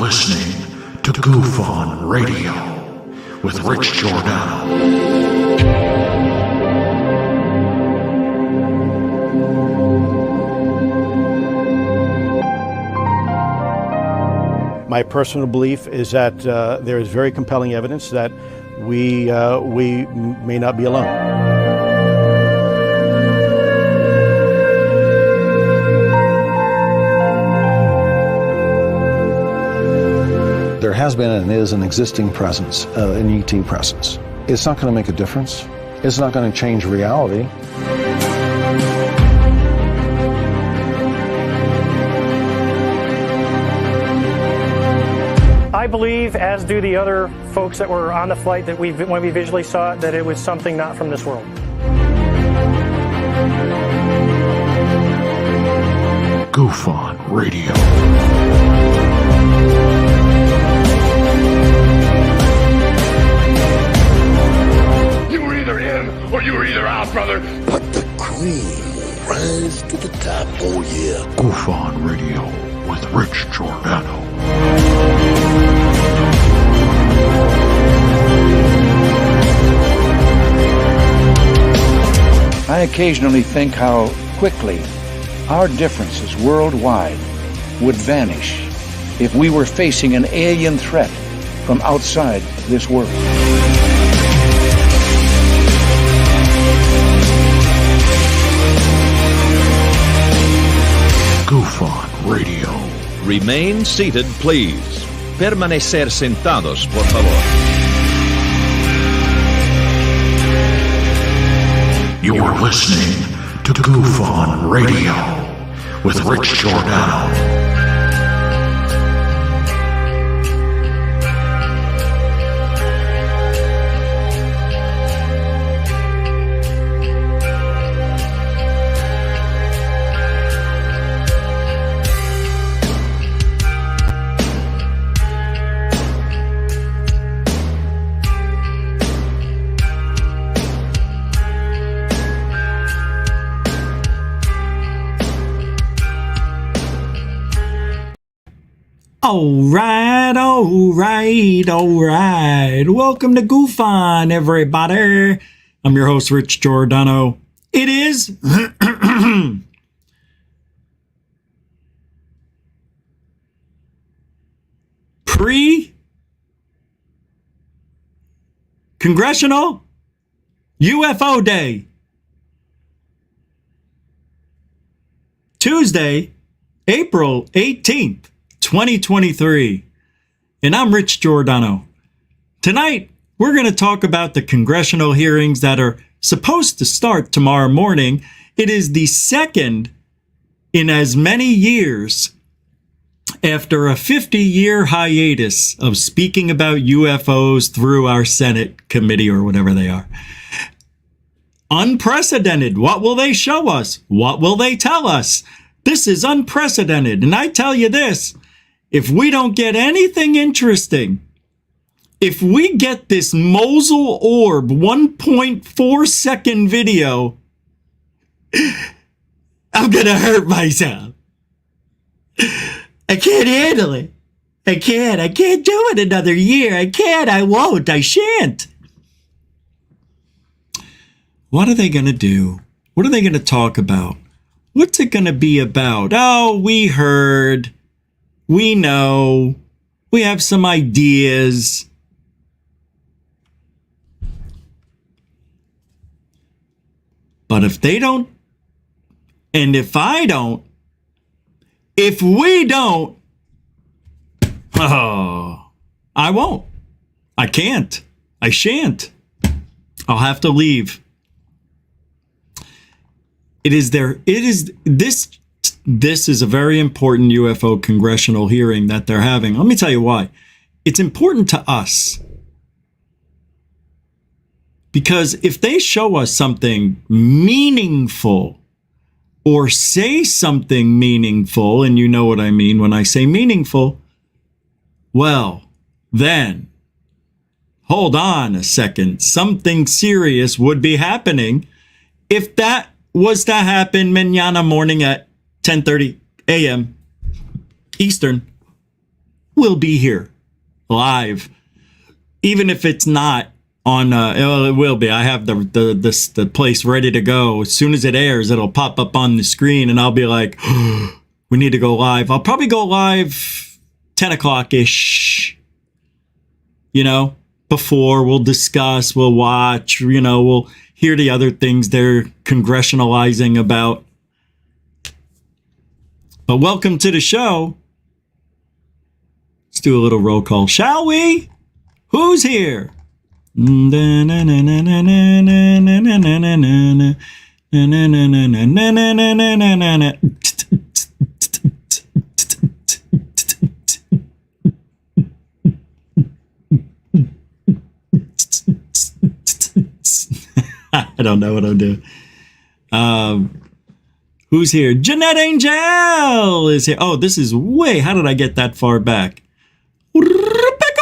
listening to Goof On Radio with Rich Giordano. My personal belief is that there is very compelling evidence that we may not be alone. There has been and is an existing presence, an ET presence. It's not going to make a difference. It's not going to change reality. I believe, as do the other folks that were on the flight, that when we visually saw it, that it was something not from this world. Goof On Radio. You were either in or you were either out, brother. But the cream will rise to the top, oh yeah. Goof On Radio with Rich Giordano. I occasionally think how quickly our differences worldwide would vanish if we were facing an alien threat from outside this world. Goof On Radio. Remain seated, please. Permanecer sentados, por favor. You're listening to Goof On Radio with Rich Giordano. All right. Welcome to Goof On, everybody. I'm your host, Rich Giordano. It is Congressional UFO Day. Tuesday, April 18th. 2023, and I'm Rich Giordano. Tonight, we're going to talk about the congressional hearings that are supposed to start tomorrow morning. It is the second in as many years after a 50-year hiatus of speaking about UFOs through our Senate committee or whatever they are. Unprecedented. What will they show us? What will they tell us? This is unprecedented. And I tell you this, if we don't get anything interesting, if we get this Mosul orb 1.4 second video, I'm going to hurt myself. I can't handle it. I can't do it another year. I won't, I shan't. What are they going to do? What are they going to talk about? What's it going to be about? Oh, we heard. We know. We have some ideas. But if they don't, and if I don't, if we don't, oh, I won't. I can't. I shan't. I'll have to leave. This is a very important UFO congressional hearing that they're having. Let me tell you why. It's important to us. Because if they show us something meaningful or say something meaningful, and you know what I mean when I say meaningful, well, then, hold on a second. Something serious would be happening if that was to happen mañana morning at 10:30 a.m. Eastern. will be here live, even if it's not on. It will be. I have the place ready to go. As soon as it airs, it'll pop up on the screen, and I'll be like, we need to go live. I'll probably go live 10 o'clock ish. You know, before we'll discuss, we'll watch. You know, we'll hear the other things they're congressionalizing about. But welcome to the show. Let's do a little roll call, shall we? Who's here? I don't know what I'm doing. Who's here? Jeanette Angel is here. Oh, this is way. How did I get that far back? Rebecca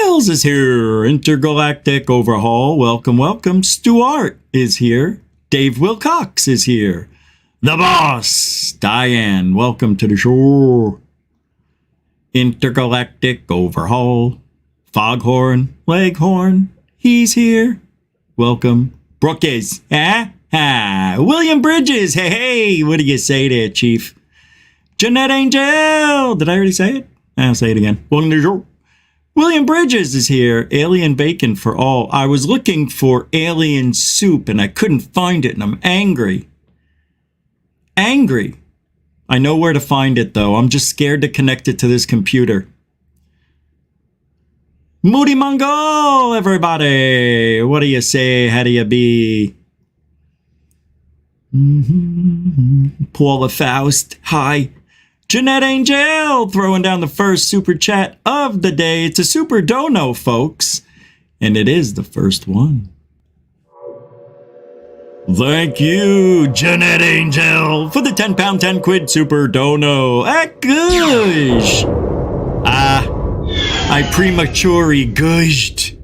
Wiles is here. Intergalactic Overhaul. Welcome, welcome. Stuart is here. Dave Wilcox is here. The boss, Diane. Welcome to the show. Intergalactic Overhaul. Foghorn, Leghorn. He's here. Welcome. Brooke is. William Bridges. Hey, what do you say there, Chief? Jeanette Angel. Did I already say it? I'll say it again. William Bridges is here. Alien bacon for all. I was looking for alien soup and I couldn't find it and I'm angry. Angry. I know where to find it though. I'm just scared to connect it to this computer. Moody Mongol, everybody. What do you say? How do you be? Paula Faust. Hi. Jeanette Angel throwing down the first super chat of the day. It's a super dono, folks. And it is the first one. Thank you, Jeanette Angel, for the 10 pound, 10 quid super dono. Gosh. I prematurely gushed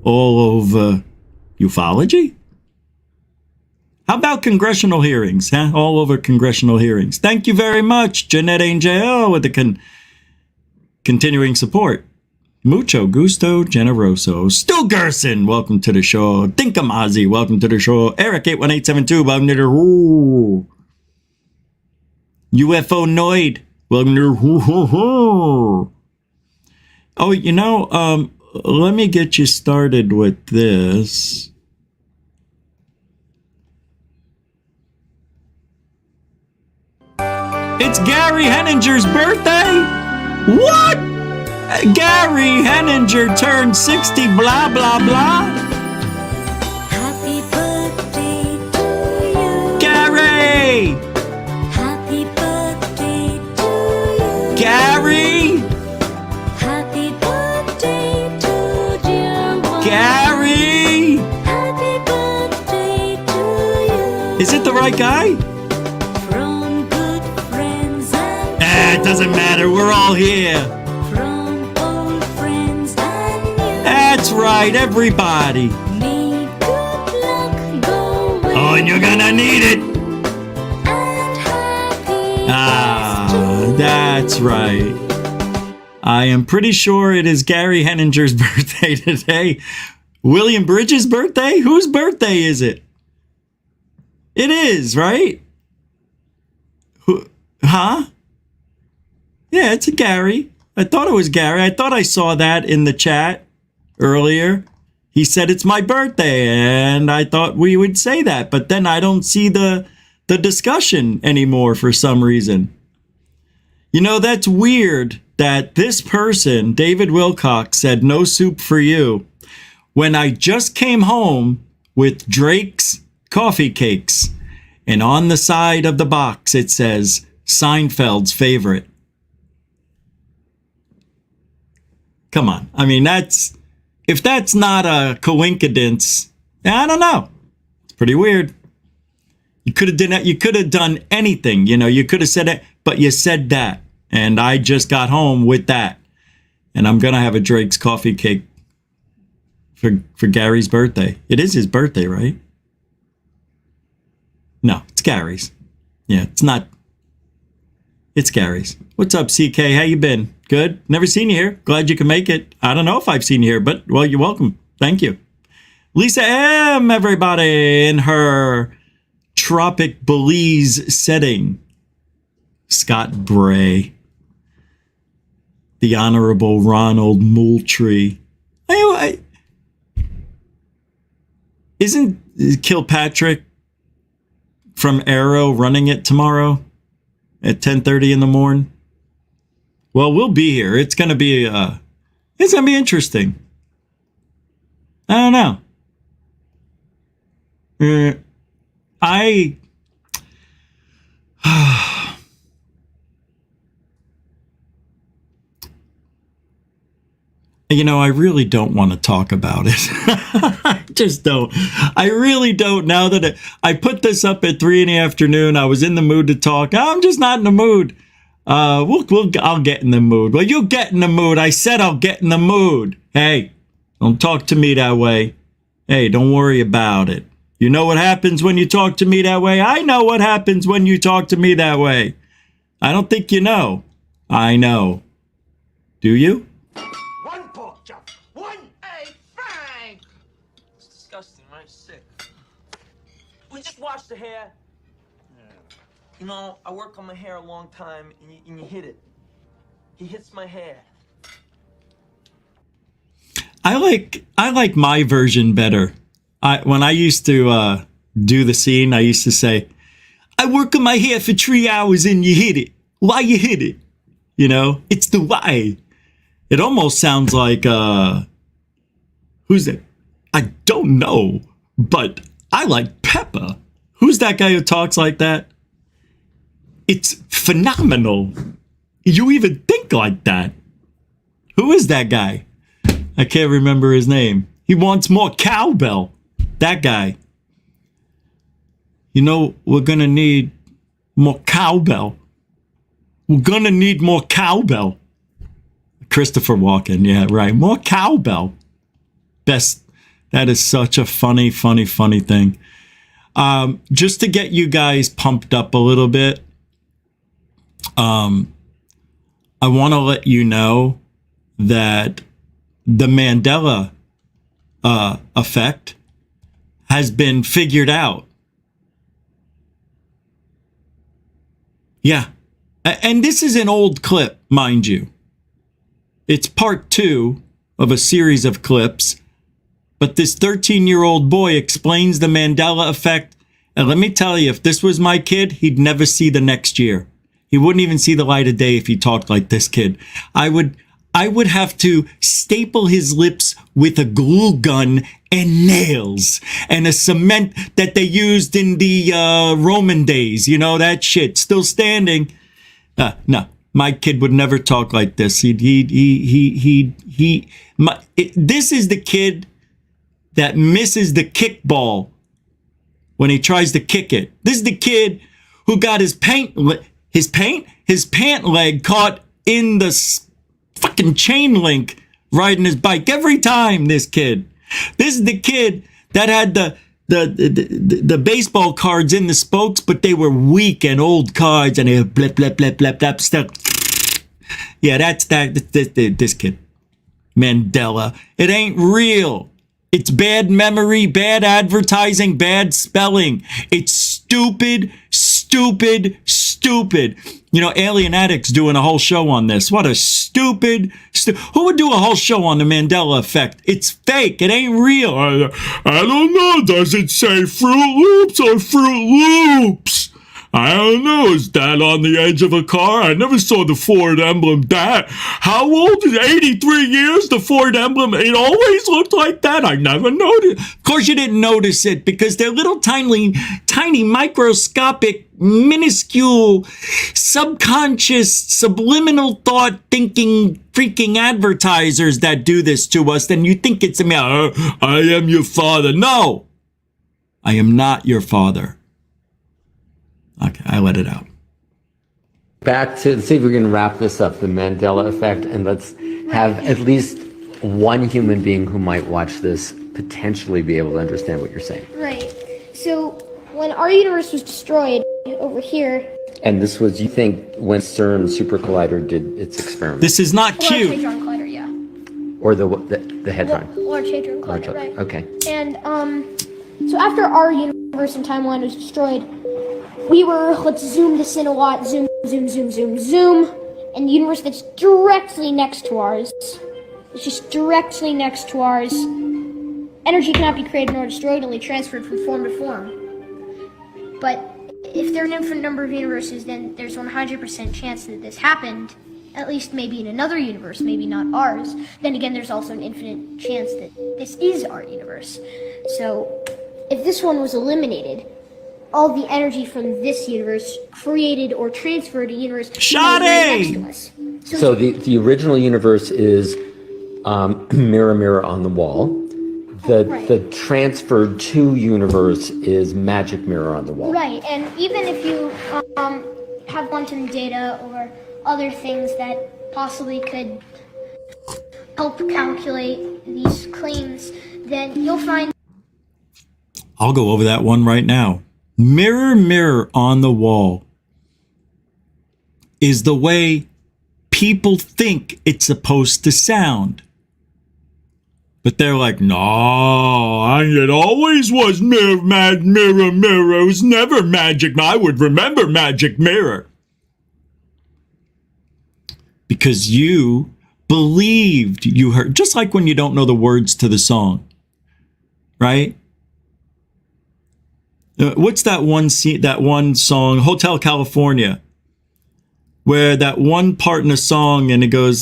all over ufology. How about congressional hearings, huh? All over congressional hearings. Thank you very much, Jeanette Angel, with the continuing support. Mucho gusto generoso. Stu Gerson, welcome to the show. Dinkamazi, welcome to the show. Eric 81872, welcome to the show. UFO Noid, welcome to the show. Oh, you know, let me get you started with this. It's Gary Henninger's birthday? What? Gary Henninger turned 60, blah, blah, blah. Happy birthday to you. Gary! Happy birthday to you. Gary! Happy birthday to dear one. Gary! Happy birthday to you. Is it the right guy? From good friends and It doesn't matter, we're all here. from old friends and you. That's right, everybody. May good luck go with Oh, and you're gonna need it. and happy That's right. I am pretty sure it is Gary Henninger's birthday today. William Bridges' birthday? Whose birthday is it? It is, right? Who? Huh? Yeah, it's a Gary. I thought it was Gary. I thought I saw that in the chat earlier. He said it's my birthday, and I thought we would say that, but then I don't see the discussion anymore for some reason. You know, that's weird that this person, David Wilcox, said no soup for you when I just came home with Drake's coffee cakes, and on the side of the box it says Seinfeld's favorite. Come on. I mean, if that's not a coincidence, I don't know. It's pretty weird. You could have done anything, you know, you could have said it, but you said that. And I just got home with that. And I'm going to have a Drake's coffee cake for Gary's birthday. It is his birthday, right? No, it's Gary's. Yeah, it's not. It's Gary's. What's up, CK? How you been? Good? Never seen you here. Glad you can make it. I don't know if I've seen you here, but, well, you're welcome. Thank you. Lisa M., everybody, in her tropic Belize setting. Scott Bray. The Honorable Ronald Moultrie. Isn't Kilpatrick from Arrow running it tomorrow at 10:30 in the morning? Well, we'll be here. It's gonna be interesting. I don't know. You know, I really don't want to talk about it. I just don't. I really don't. Now that I put this up at 3 in the afternoon, I was in the mood to talk. I'm just not in the mood. I'll get in the mood. Well, you'll get in the mood. I said I'll get in the mood. Hey, don't talk to me that way. Hey, don't worry about it. You know what happens when you talk to me that way? I know what happens when you talk to me that way. I don't think you know. I know. Do you? One pork chop. One egg fry. It's disgusting, right? Sick. We just washed the hair. You know, I work on my hair a long time, and you hit it. He hits my hair. I like my version better. When I used to do the scene, I used to say, I work on my hair for 3 hours and you hit it. Why you hit it? You know, it's the why. It almost sounds like, who's that? I don't know, but I like Peppa. Who's that guy who talks like that? It's phenomenal. You even think like that. Who is that guy? I can't remember his name. He wants more cowbell. That guy. You know, we're going to need more cowbell. We're going to need more cowbell. Christopher Walken. Yeah, right. More cowbell. Best. That is such a funny thing. Just to get you guys pumped up a little bit, I want to let you know that the Mandela effect has been figured out. Yeah. And this is an old clip, mind you. It's part 2 of a series of clips. But this 13-year-old boy explains the Mandela effect. And let me tell you, if this was my kid, he'd never see the next year. He wouldn't even see the light of day if he talked like this kid. I would have to staple his lips with a glue gun and nails and a cement that they used in the Roman days. You know, that shit still standing. No, my kid would never talk like this. This is the kid that misses the kickball when he tries to kick it. This is the kid who got his pant leg caught in the fucking chain link riding his bike every time. This kid. This is the kid that had the baseball cards in the spokes, but they were weak and old cards, and they have blip blip blip blip blip stuck. Yeah, that's this kid. Mandela. It ain't real. It's bad memory, bad advertising, bad spelling. It's stupid. You know, Alien Addict's doing a whole show on this. What a stupid. Who would do a whole show on the Mandela effect? It's fake. It ain't real. I don't know. Does it say Fruit Loops or Fruit Loops? I don't know. Is that on the edge of a car? I never saw the Ford emblem. That. How old is 83 years? The Ford emblem, it always looked like that. I never noticed. Of course you didn't notice it because they're little tiny microscopic, minuscule, subconscious, subliminal thought thinking freaking advertisers that do this to us. Then you think it's me. I am your father. No, I am not your father. Okay, I let it out. Back to, let's see if we can wrap this up, the Mandela effect, and let's have at least one human being who might watch this potentially be able to understand what you're saying. Right. So when our universe was destroyed over here, And this was, you think, when CERN Super Collider did its experiment? This is not Large cute. Hadron Collider, yeah. Or the Hadron? Large Hadron Collider, right. Okay. And so after our universe and timeline was destroyed, we were, let's zoom this in a lot, zoom, zoom, zoom, zoom, zoom, and the universe that's directly next to ours, it's just directly next to ours, energy cannot be created nor destroyed, only transferred from form to form. But if there are an infinite number of universes, then there's 100% chance that this happened, at least maybe in another universe, maybe not ours. Then again, there's also an infinite chance that this is our universe. So if this one was eliminated, all the energy from this universe created or transferred a universe right next to us. So the original universe is mirror, mirror on the wall. The transferred to universe is magic mirror on the wall. Right, and even if you have quantum data or other things that possibly could help calculate these claims, then you'll find... I'll go over that one right now. Mirror, mirror on the wall is the way people think it's supposed to sound. But they're like, no, it always was mirror, mirror, mirror. It was never magic. I would remember magic mirror. Because you believed you heard, just like when you don't know the words to the song, right? What's that one scene, that one song, Hotel California, where that one part in the song and it goes,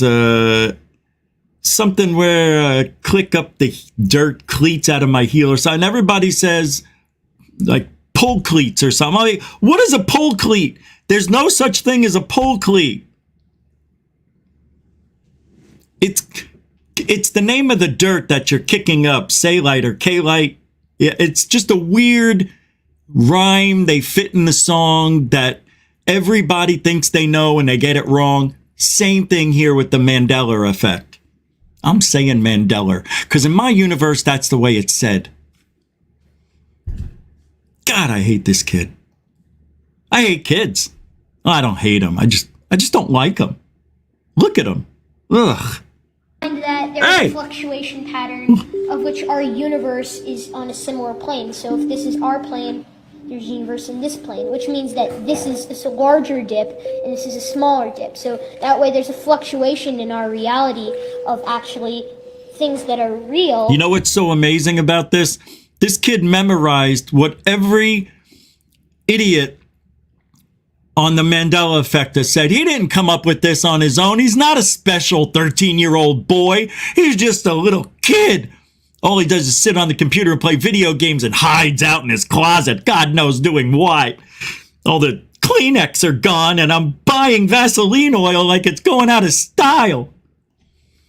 something where click up the dirt cleats out of my heel or something. Everybody says like pull cleats or something. I'm like, what is a pull cleat? There's no such thing as a pull cleat. It's the name of the dirt that you're kicking up, Say-Lite or K-Lite. Yeah, it's just a weird rhyme they fit in the song that everybody thinks they know and they get it wrong. Same thing here with the Mandela effect. I'm saying Mandela because in my universe, that's the way it's said. God, I hate this kid. I hate kids. I don't hate them. I just don't like them. Look at them. Ugh. That there's a fluctuation pattern of which our universe is on a similar plane. So if this is our plane, there's a universe in this plane, which means that this is a larger dip and this is a smaller dip. So that way there's a fluctuation in our reality of actually things that are real. You know what's so amazing about this? This kid memorized what every idiot on the Mandela effect has said. He didn't come up with this on his own. He's not a special 13-year-old boy. He's just a little kid. All he does is sit on the computer and play video games and hides out in his closet. God knows doing what. All the Kleenex are gone and I'm buying Vaseline oil like it's going out of style.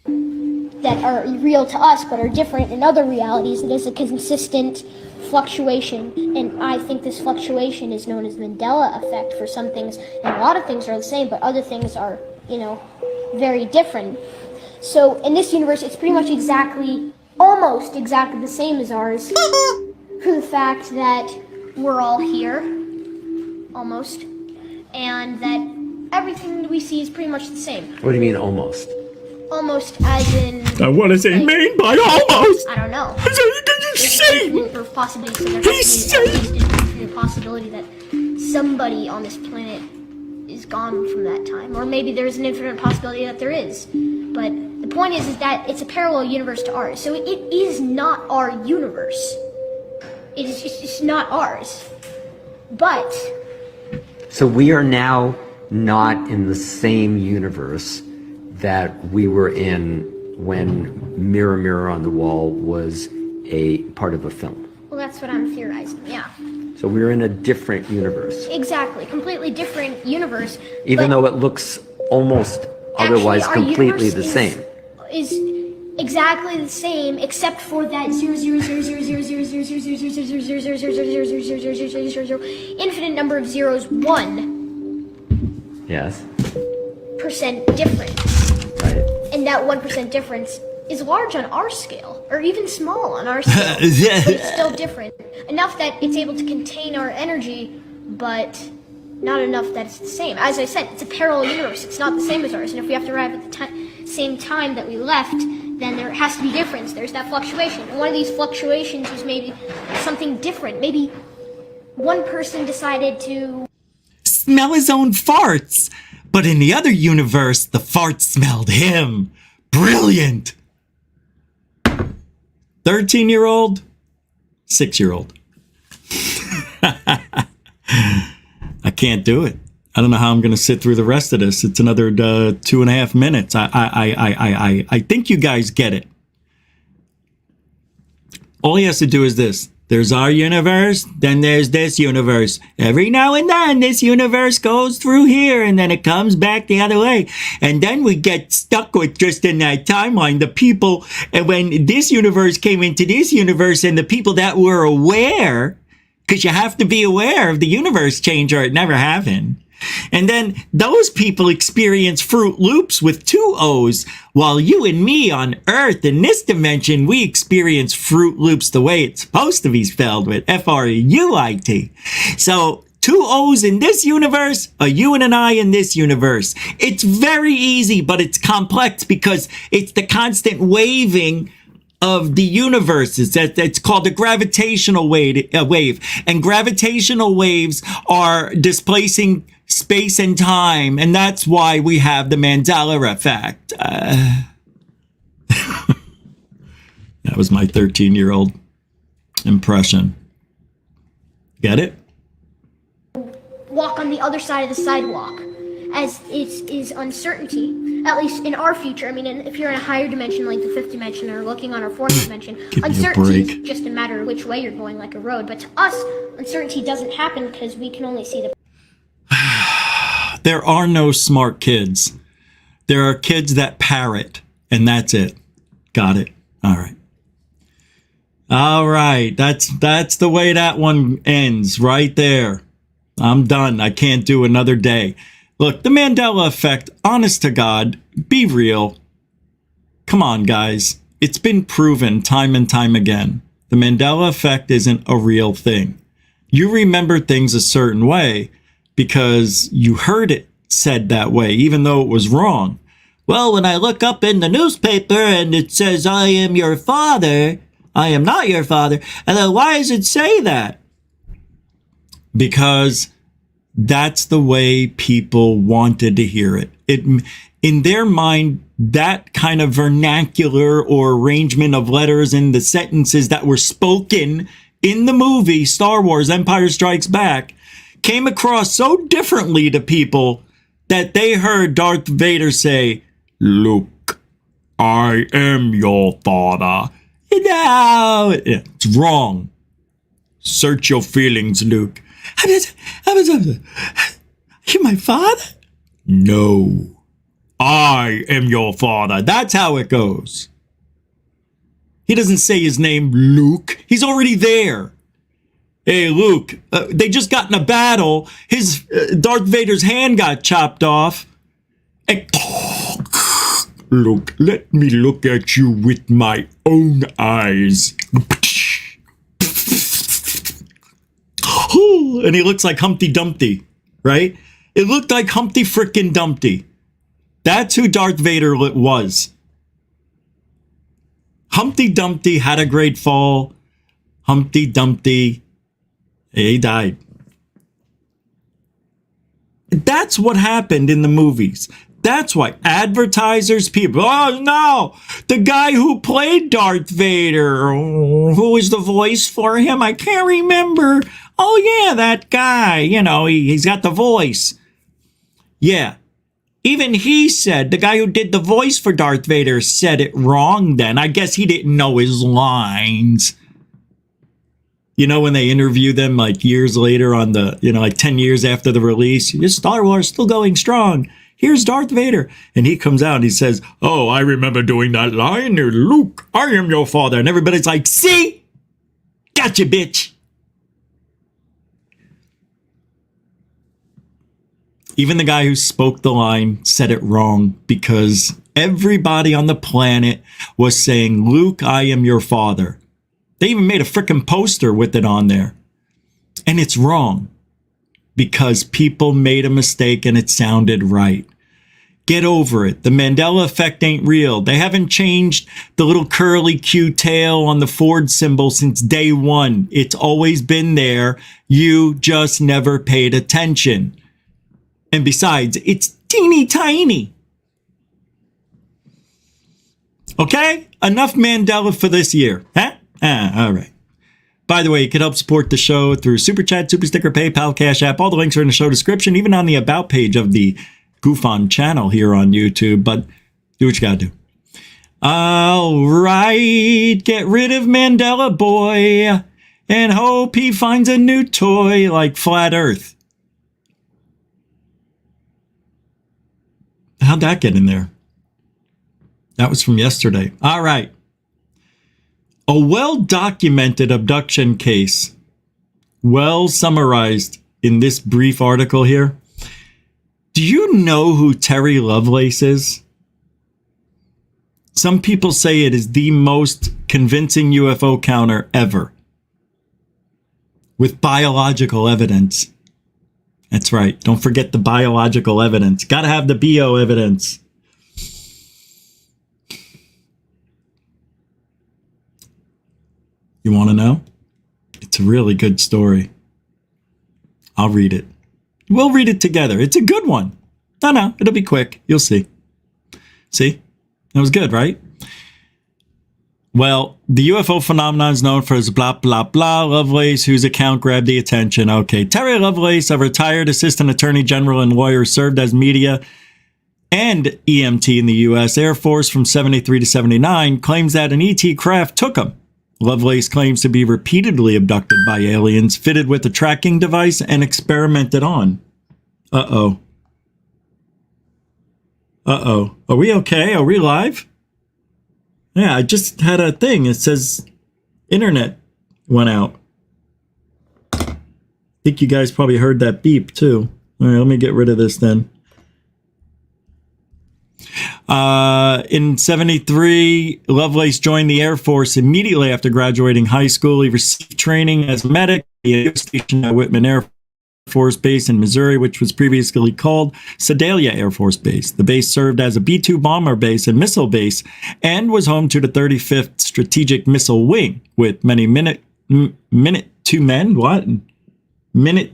That are real to us but are different in other realities. There's a consistent fluctuation, and I think this fluctuation is known as Mandela effect for some things, and a lot of things are the same, but other things are, very different. So in this universe, it's pretty much almost exactly the same as ours, for the fact that we're all here, almost, and that everything that we see is pretty much the same. What do you mean almost? Almost as in... What does he mean by almost? I don't know. Or possibly, so there's a possibility that somebody on this planet is gone from that time. Or maybe there's an infinite possibility that there is. But the point is that it's a parallel universe to ours. So it is not our universe. It's just not ours. But... So we are now not in the same universe that we were in when Mirror, Mirror on the Wall was a part of a film. Well, that's what I'm theorizing, yeah. So we're in a different universe. Exactly, completely different universe. Even though it looks almost otherwise completely the same. Is exactly the same, except for that 0.000000000000000000000 infinite number of zeros, 1%. Yes. Different. Right. And that 1% difference is large on our scale, or even small on our scale. But it's still different. Enough that it's able to contain our energy, but not enough that it's the same. As I said, it's a parallel universe. It's not the same as ours. And if we have to arrive at the same time that we left, then there has to be difference. There's that fluctuation. And one of these fluctuations was maybe something different. Maybe one person decided to smell his own farts. But in the other universe, the fart smelled him. Brilliant. 13-year-old, 6-year-old. I can't do it. I don't know how I'm going to sit through the rest of this. It's another 2.5 minutes. I think you guys get it. All he has to do is this. There's our universe, then there's this universe. Every now and then, this universe goes through here, and then it comes back the other way. And then we get stuck with just in that timeline, the people, and when this universe came into this universe, and the people that were aware, because you have to be aware of the universe change or it never happened. And then those people experience Fruit Loops with 2 O's, while you and me on Earth in this dimension, we experience Fruit Loops the way it's supposed to be spelled, with F-R-U-I-T. So 2 O's in this universe, a U and an I in this universe. It's very easy, but it's complex because it's the constant waving of the universes. It's called the gravitational wave. And gravitational waves are displacing space and time, and that's why we have the Mandela effect. That was my 13-year-old impression. Get it? walk on the other side of the sidewalk, as is uncertainty, at least in our future. I mean, if you're in a higher dimension, like the fifth dimension, or looking on our fourth dimension, uncertainty is just a matter of which way you're going, like a road. But to us, uncertainty doesn't happen because we can only see the... There are no smart kids. There are kids that parrot, and that's it. Got it. All right. All right. That's the way that one ends right there. I'm done. I can't do another day. Look, the Mandela effect, honest to God, be real. Come on, guys. It's been proven time and time again. The Mandela effect isn't a real thing. You remember things a certain way because you heard it said that way, even though it was wrong. Well, when I look up in the newspaper and it says, I am your father, I am not your father. And then why does it say that? Because that's the way people wanted to hear it. In their mind, that kind of vernacular or arrangement of letters in the sentences that were spoken in the movie Star Wars Empire Strikes Back came across so differently to people that they heard Darth Vader say, Luke, I am your father. No, it's wrong. Search your feelings, Luke. You're my father? No, I am your father. That's how it goes. He doesn't say his name, Luke. He's already there. Hey, Luke, they just got in a battle. His Darth Vader's hand got chopped off. And Luke, let me look at you with my own eyes. And he looks like Humpty Dumpty, right? It looked like Humpty frickin' Dumpty. That's who Darth Vader was. Humpty Dumpty had a great fall. Humpty Dumpty, he died. That's what happened in the movies. That's why advertisers, people, oh no, the guy who played Darth Vader, who was the voice for him? I can't remember. Oh yeah, that guy, you know, he's got the voice. Yeah. Even he said, the guy who did the voice for Darth Vader said it wrong then. I guess he didn't know his lines. You know, when they interview them like years later on the, you know, like 10 years after the release, Star Wars still going strong. Here's Darth Vader. And he comes out and he says, oh, I remember doing that line there, Luke, I am your father. And everybody's like, see? Gotcha, bitch. Even the guy who spoke the line said it wrong because everybody on the planet was saying, Luke, I am your father. They even made a frickin' poster with it on there. And it's wrong because people made a mistake and it sounded right. Get over it. The Mandela effect ain't real. They haven't changed the little curly Q tail on the Ford symbol since day one. It's always been there. You just never paid attention. And besides, it's teeny tiny. Okay? Enough Mandela for this year. Huh? All right. By the way, you can help support the show through Super Chat, Super Sticker, PayPal, Cash App. All the links are in the show description, even on the About page of the Goof On channel here on YouTube. But do what you gotta do. All right. Get rid of Mandela boy and hope he finds a new toy like Flat Earth. How'd that get in there? That was from yesterday. All right. A well-documented abduction case, well summarized in this brief article here. Do you know who Terry Lovelace is? Some people say it is the most convincing UFO counter ever, with biological evidence. That's right. Don't forget the biological evidence. Got to have the BO evidence. You want to know? It's a really good story. I'll read it. We'll read it together. It's a good one. No, it'll be quick. You'll see. See? That was good, right? Well, the UFO phenomenon is known for his blah, blah, blah. Lovelace, whose account grabbed the attention. Okay. Terry Lovelace, a retired assistant attorney general and lawyer, served as media and EMT in the U.S. Air Force from 73 to 79, claims that an ET craft took him. Lovelace claims to be repeatedly abducted by aliens, fitted with a tracking device, and experimented on. Uh-oh. Are we okay? Are we live? Yeah, I just had a thing. It says internet went out. I think you guys probably heard that beep, too. All right, let me get rid of this then. In 73, Lovelace joined the Air Force immediately after graduating high school. He received training as a medic at station at Whitman Air Force Base in Missouri, which was previously called Sedalia Air Force Base. The base served as a B-2 bomber base and missile base and was home to the 35th Strategic Missile Wing with many Minute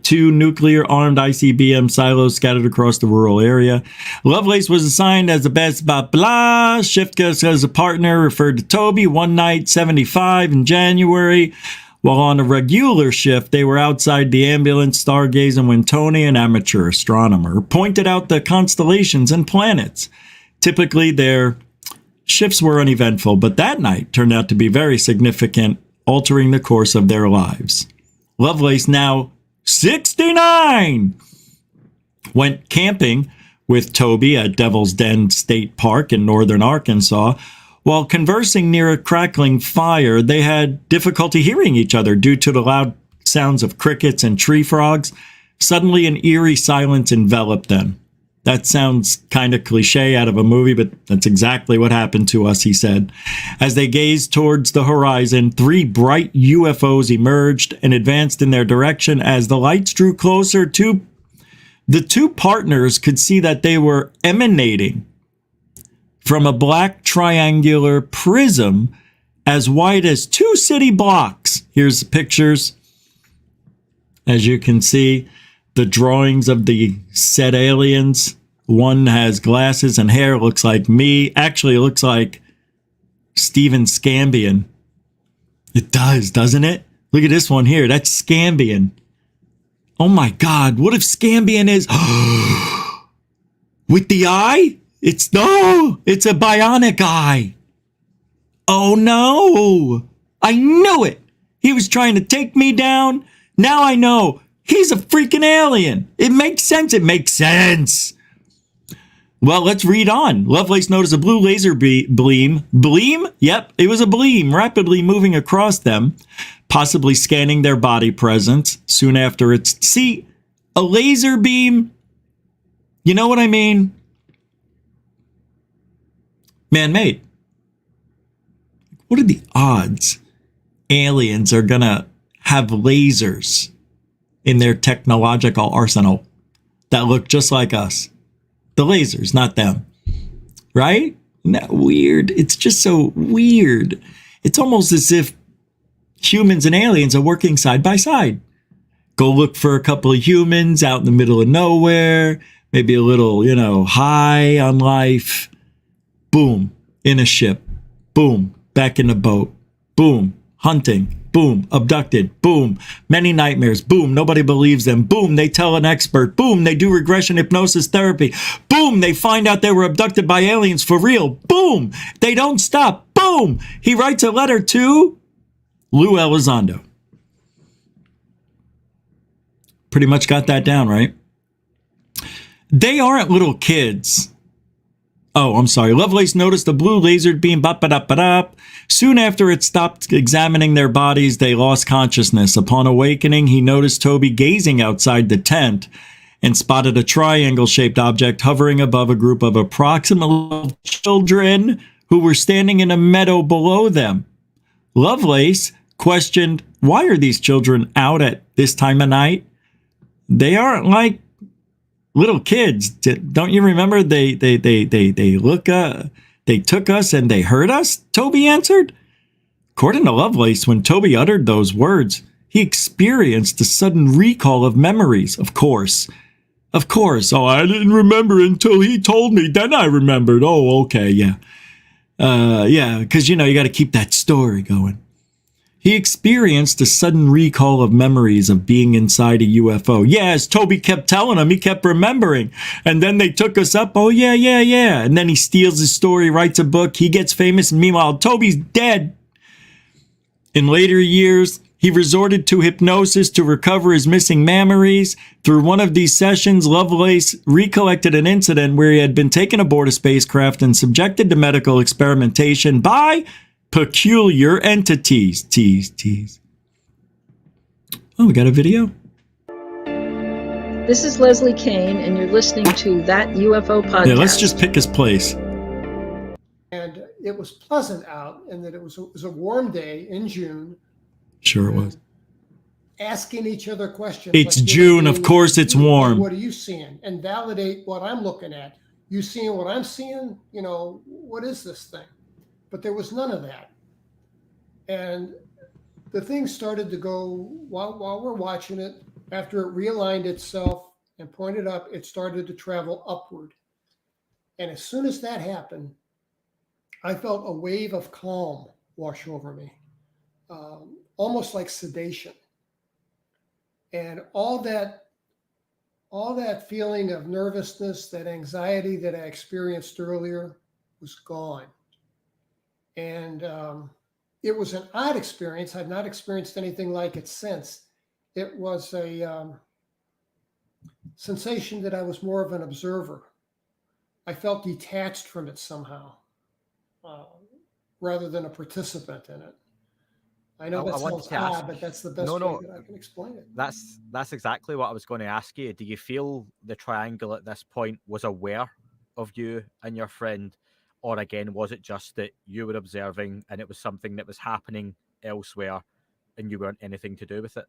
2 nuclear-armed ICBM silos scattered across the rural area. Lovelace was assigned as the best blah blah. Shiftka as a partner referred to Toby one night, 75 in January. While on a regular shift, they were outside the ambulance stargazing when Tony, an amateur astronomer, pointed out the constellations and planets. Typically, their shifts were uneventful, but that night turned out to be very significant, altering the course of their lives. Lovelace, now 69, went camping with Toby at Devil's Den State Park in northern Arkansas. While conversing near a crackling fire, they had difficulty hearing each other due to the loud sounds of crickets and tree frogs. Suddenly, an eerie silence enveloped them. That sounds kind of cliche out of a movie, but that's exactly what happened to us, he said. As they gazed towards the horizon, 3 bright UFOs emerged and advanced in their direction. As the lights drew closer, the two partners could see that they were emanating from a black triangular prism as wide as 2 city blocks. Here's the pictures. As you can see, the drawings of the said aliens. One has glasses and hair, looks like me. Actually, it looks like Stephen Scambian. It does, doesn't it? Look at this one here. That's Scambian. Oh my God, what if Scambian is with the eye? It's a bionic eye. Oh no, I knew it. He was trying to take me down. Now I know he's a freaking alien. It makes sense. It makes sense. Well, let's read on. Lovelace noticed a blue laser beam. Bleam? Yep, it was a bleam rapidly moving across them, possibly scanning their body presence. Soon after see, a laser beam, you know what I mean? Man-made. What are the odds aliens are gonna have lasers in their technological arsenal that look just like us. The lasers, not them. Right? Isn't that weird? It's just so weird. It's almost as if humans and aliens are working side by side. Go look for a couple of humans out in the middle of nowhere, maybe a little, high on life. Boom, in a ship. Boom, back in the boat. Boom, hunting. Boom, abducted. Boom, many nightmares. Boom, nobody believes them. Boom, they tell an expert. Boom, they do regression hypnosis therapy. Boom, they find out they were abducted by aliens for real. Boom, they don't stop. Boom, he writes a letter to Lou Elizondo. Pretty much got that down, right? They aren't little kids. Oh, I'm sorry. Lovelace noticed a blue laser beam. Soon after it stopped examining their bodies, they lost consciousness. Upon awakening, he noticed Toby gazing outside the tent and spotted a triangle-shaped object hovering above a group of approximately children who were standing in a meadow below them. Lovelace questioned, why are these children out at this time of night? They aren't like little kids. Don't you remember they took us and they hurt us? Toby answered. According to Lovelace, when Toby uttered those words, he experienced a sudden recall of memories. Of course. Oh, I didn't remember until he told me. Then I remembered. Oh, okay, yeah. Because, you got to keep that story going. He experienced a sudden recall of memories of being inside a UFO. Yes, Toby kept telling him, he kept remembering. And then they took us up. Oh, yeah. And then he steals his story, writes a book. He gets famous. And meanwhile, Toby's dead. In later years, he resorted to hypnosis to recover his missing memories. Through one of these sessions, Lovelace recollected an incident where he had been taken aboard a spacecraft and subjected to medical experimentation by peculiar entities. Tease. Oh, we got a video? This is Leslie Kane, and you're listening to That UFO Podcast. Yeah, let's just pick his place. And it was pleasant out, and that it was a warm day in June. Sure it was. Asking each other questions. It's like, June, of course it's warm. What are you seeing? And validate what I'm looking at. You seeing what I'm seeing? What is this thing? But there was none of that. And the thing started to go, while we're watching it, after it realigned itself and pointed up, it started to travel upward. And as soon as that happened, I felt a wave of calm wash over me, almost like sedation. And all that feeling of nervousness, that anxiety that I experienced earlier was gone. And it was an odd experience. I've not experienced anything like it since. It was a sensation that I was more of an observer. I felt detached from it somehow, rather than a participant in it. I know that sounds odd, but that's the best way that I can explain it. That's exactly what I was going to ask you. Do you feel the triangle at this point was aware of you and your friend? Or again, was it just that you were observing and it was something that was happening elsewhere and you weren't anything to do with it?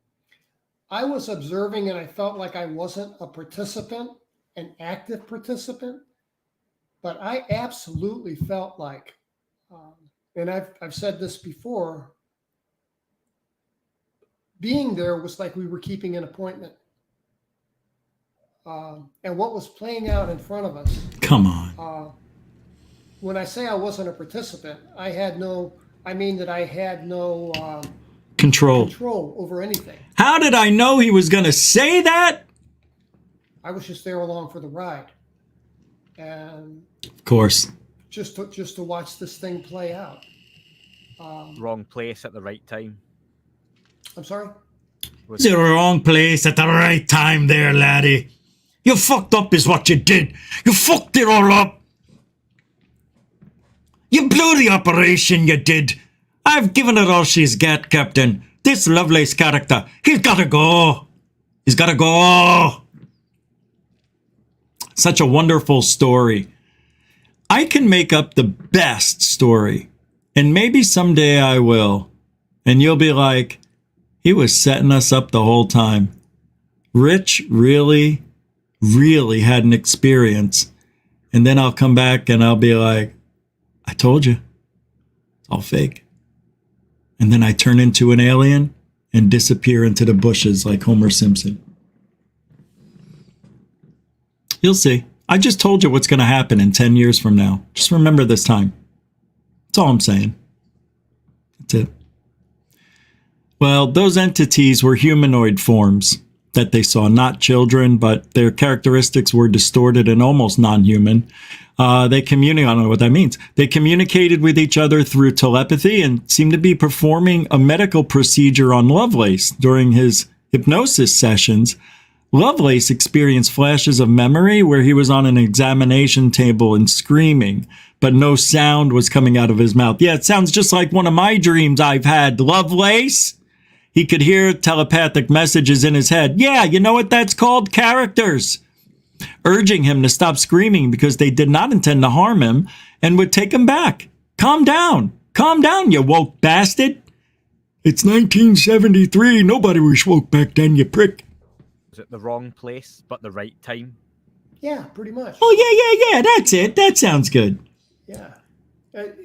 I was observing and I felt like I wasn't a participant, an active participant, but I absolutely felt like, and I've said this before, being there was like we were keeping an appointment. And what was playing out in front of us. Come on. When I say I wasn't a participant, I had no control over anything. How did I know he was going to say that? I was just there along for the ride. And of course, just to watch this thing play out. Wrong place at the right time. I'm sorry? The wrong place at the right time there, laddie. You fucked up is what you did. You fucked it all up. You blew the operation, you did. I've given her all she's got, Captain. This Lovelace character, he's got to go. He's got to go. Such a wonderful story. I can make up the best story. And maybe someday I will. And you'll be like, he was setting us up the whole time. Rich really, really had an experience. And then I'll come back and I'll be like, I told you. It's all fake. And then I turn into an alien and disappear into the bushes like Homer Simpson. You'll see. I just told you what's going to happen in 10 years from now. Just remember this time. That's all I'm saying. That's it. Well, those entities were humanoid forms that they saw, not children, but their characteristics were distorted and almost non-human. They communicated, I don't know what that means. They communicated with each other through telepathy and seemed to be performing a medical procedure on Lovelace during his hypnosis sessions. Lovelace experienced flashes of memory where he was on an examination table and screaming, but no sound was coming out of his mouth. Yeah, it sounds just like one of my dreams I've had. Lovelace? He could hear telepathic messages in his head. Yeah, you know what that's called? Characters. Urging him to stop screaming because they did not intend to harm him and would take him back. Calm down. Calm down, you woke bastard. It's 1973. Nobody was woke back then, you prick. Was it the wrong place, but the right time? Yeah, pretty much. Oh, yeah. That's it. That sounds good. Yeah. That's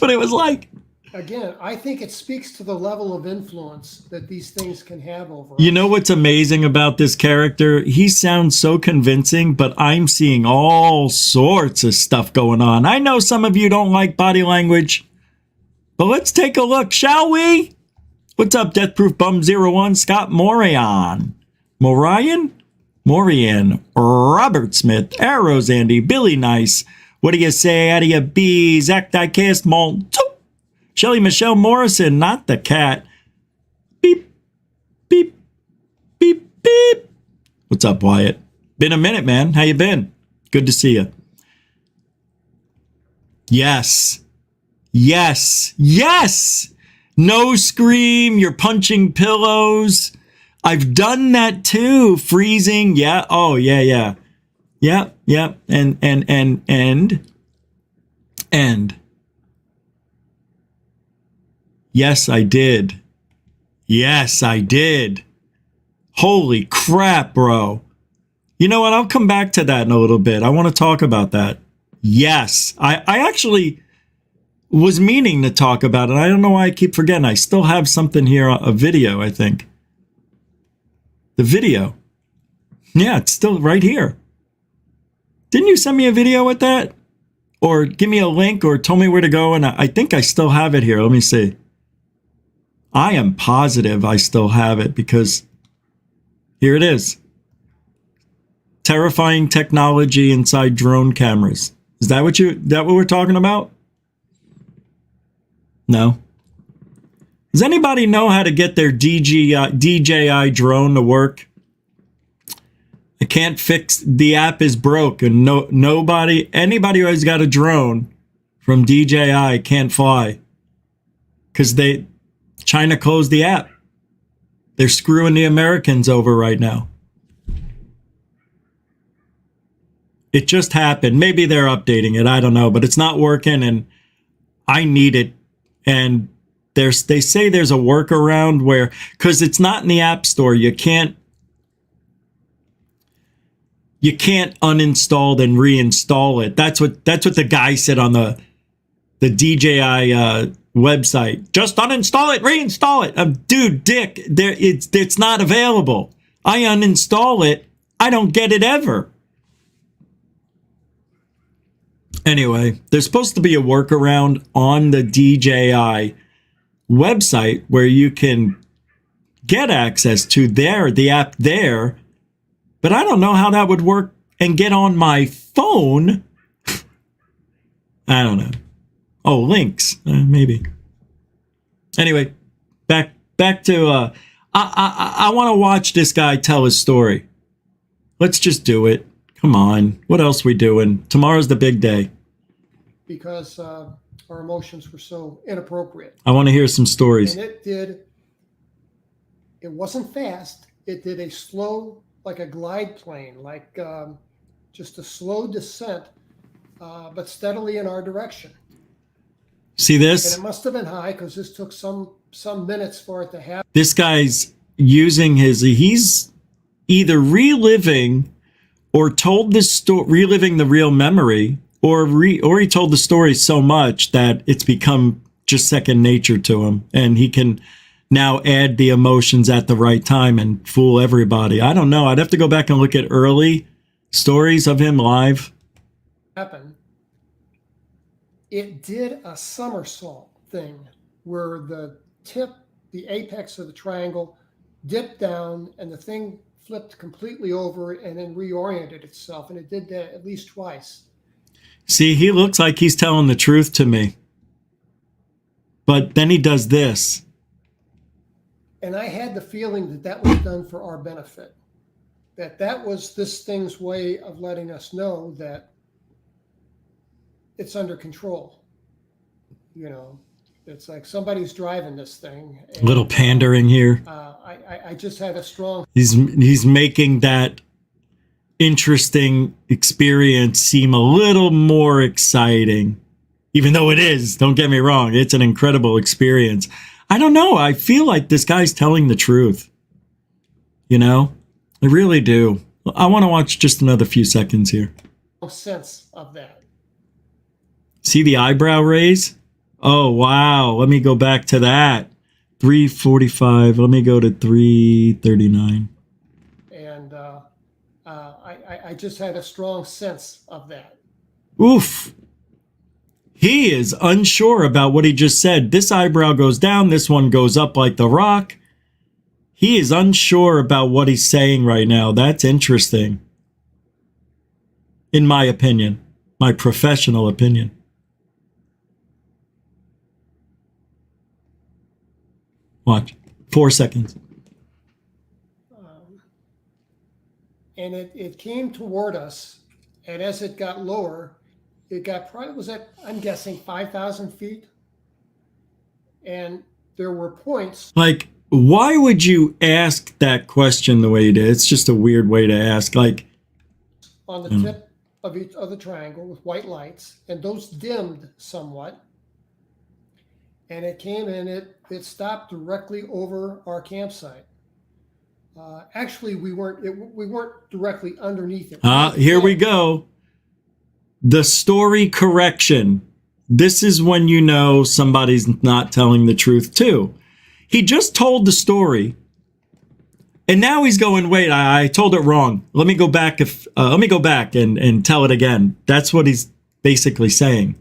what it was like. Again, I think it speaks to the level of influence that these things can have over You us. know what's amazing about this character? He sounds so convincing, but I'm seeing all sorts of stuff going on. I know some of you don't like body language, but let's take a look, shall we? What's up, Death Proof Bum 01, Scott Morian, Robert Smith, Arrows Andy, Billy Nice. What do you say? How do you be? Zach Diecast Malt. Shelly Michelle Morrison, not the cat. Beep, beep, beep, beep. What's up, Wyatt? Been a minute, man. How you been? Good to see you. Yes. No scream. You're punching pillows. I've done that too. Freezing. Yeah. Oh, yeah. Yep. And. Yes, I did. Holy crap, bro. You know what? I'll come back to that in a little bit. I want to talk about that. Yes, I actually was meaning to talk about it. I don't know why I keep forgetting. I still have something here, a video, I think. The video. Yeah, it's still right here. Didn't you send me a video with that? Or give me a link or tell me where to go? And I think I still have it here. Let me see. I am positive I still have it because here it is. Terrifying technology inside drone cameras. Is that what we're talking about? No. Does anybody know how to get their DJI drone to work? I can't fix, the app is broke and anybody who has got a drone from DJI can't fly because China closed the app. They're screwing the Americans over right now. It just happened. Maybe they're updating it. I don't know, but it's not working and I need it. And they say there's a workaround where, because it's not in the App Store, you can't uninstall and reinstall it. That's what the guy said on the DJI website. Just uninstall it, reinstall it. Dude, Dick, it's not available. I uninstall it, I don't get it ever. Anyway, there's supposed to be a workaround on the DJI website where you can get access to the app there, but I don't know how that would work and get on my phone. I don't know. Oh, links, maybe. Anyway, back to I want to watch this guy tell his story. Let's just do it. Come on. What else we doing? Tomorrow's the big day. Because our emotions were so inappropriate. I want to hear some stories. And it wasn't fast. It did a slow, like a glide plane, like just a slow descent, but steadily in our direction. See this? And it must have been high because this took some minutes for it to happen. This guy's using he's either reliving or told this story, reliving the real memory, or he told the story so much that it's become just second nature to him, and he can now add the emotions at the right time and fool everybody. I don't know. I'd have to go back and look at early stories of him live. Happened. It did a somersault thing where the tip, the apex of the triangle, dipped down, and the thing flipped completely over and then reoriented itself. And it did that at least twice. See, he looks like he's telling the truth to me. But then he does this. And I had the feeling that that was done for our benefit. That was this thing's way of letting us know that it's under control. You know, it's like somebody's driving this thing. A little pandering here. I just had a strong... He's making that interesting experience seem a little more exciting. Even though it is, don't get me wrong, it's an incredible experience. I don't know. I feel like this guy's telling the truth. You know? I really do. I want to watch just another few seconds here. sense of that. See the eyebrow raise? Oh, wow. Let me go back to that. 345. Let me go to 339. And I just had a strong sense of that. Oof. He is unsure about what he just said. This eyebrow goes down. This one goes up like the Rock. He is unsure about what he's saying right now. That's interesting. In my opinion. My professional opinion. Watch. 4 seconds. And it came toward us, and as it got lower, it got probably, was at, I'm guessing, 5,000 feet. And there were points. Like, why would you ask that question the way you did? It's just a weird way to ask. Like, on the tip of each of the triangle with white lights, and those dimmed somewhat. And it came and it stopped directly over our campsite. Actually, we weren't directly underneath it. Here we go. The story correction. This is when you know somebody's not telling the truth too. He just told the story, and now he's going, wait, I told it wrong. Let me go back and tell it again. That's what he's basically saying.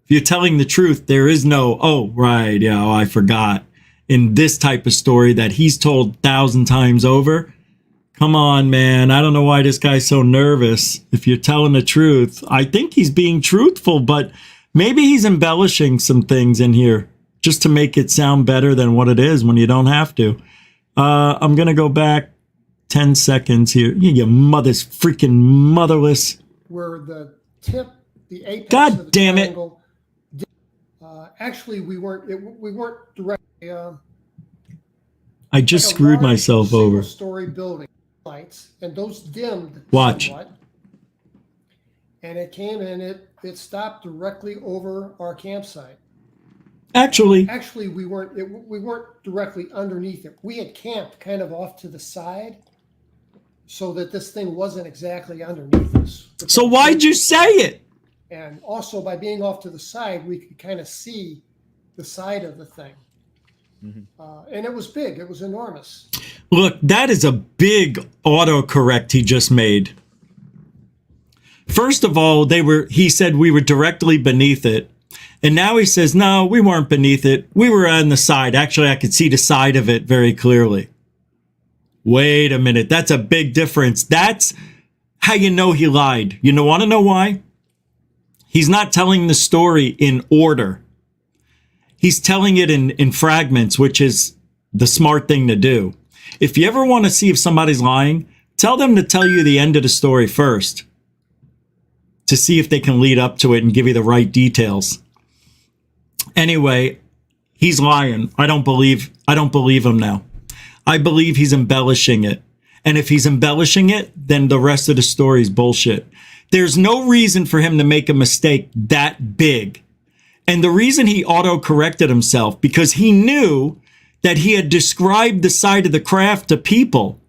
If you're telling the truth, there is no, oh, right, yeah, I forgot. In this type of story that he's told 1,000 times over. Come on, man. I don't know why this guy's so nervous. If you're telling the truth, I think he's being truthful, but maybe he's embellishing some things in here just to make it sound better than what it is when you don't have to. I'm going to go back 10 seconds here. You mother's freaking motherless. Where the tip, the apex God of the damn triangle, actually, we weren't directly. I just screwed myself over. Story building lights, and those dimmed. Watch. Somewhat, and it came and it stopped directly over our campsite. Actually, we weren't directly underneath it. We had camped kind of off to the side, so that this thing wasn't exactly underneath us. So why'd you say it? And also, by being off to the side, we could kind of see the side of the thing. Mm-hmm. And it was big. It was enormous. Look, that is a big autocorrect he just made. First of all, he said we were directly beneath it. And now he says, no, we weren't beneath it. We were on the side. Actually, I could see the side of it very clearly. Wait a minute. That's a big difference. That's how you know he lied. You want to know why? He's not telling the story in order. He's telling it in fragments, which is the smart thing to do. If you ever want to see if somebody's lying, tell them to tell you the end of the story first to see if they can lead up to it and give you the right details. Anyway, he's lying. I don't believe him now. I believe he's embellishing it. And if he's embellishing it, then the rest of the story is bullshit. There's no reason for him to make a mistake that big. And the reason he auto-corrected himself, because he knew that he had described the side of the craft to people.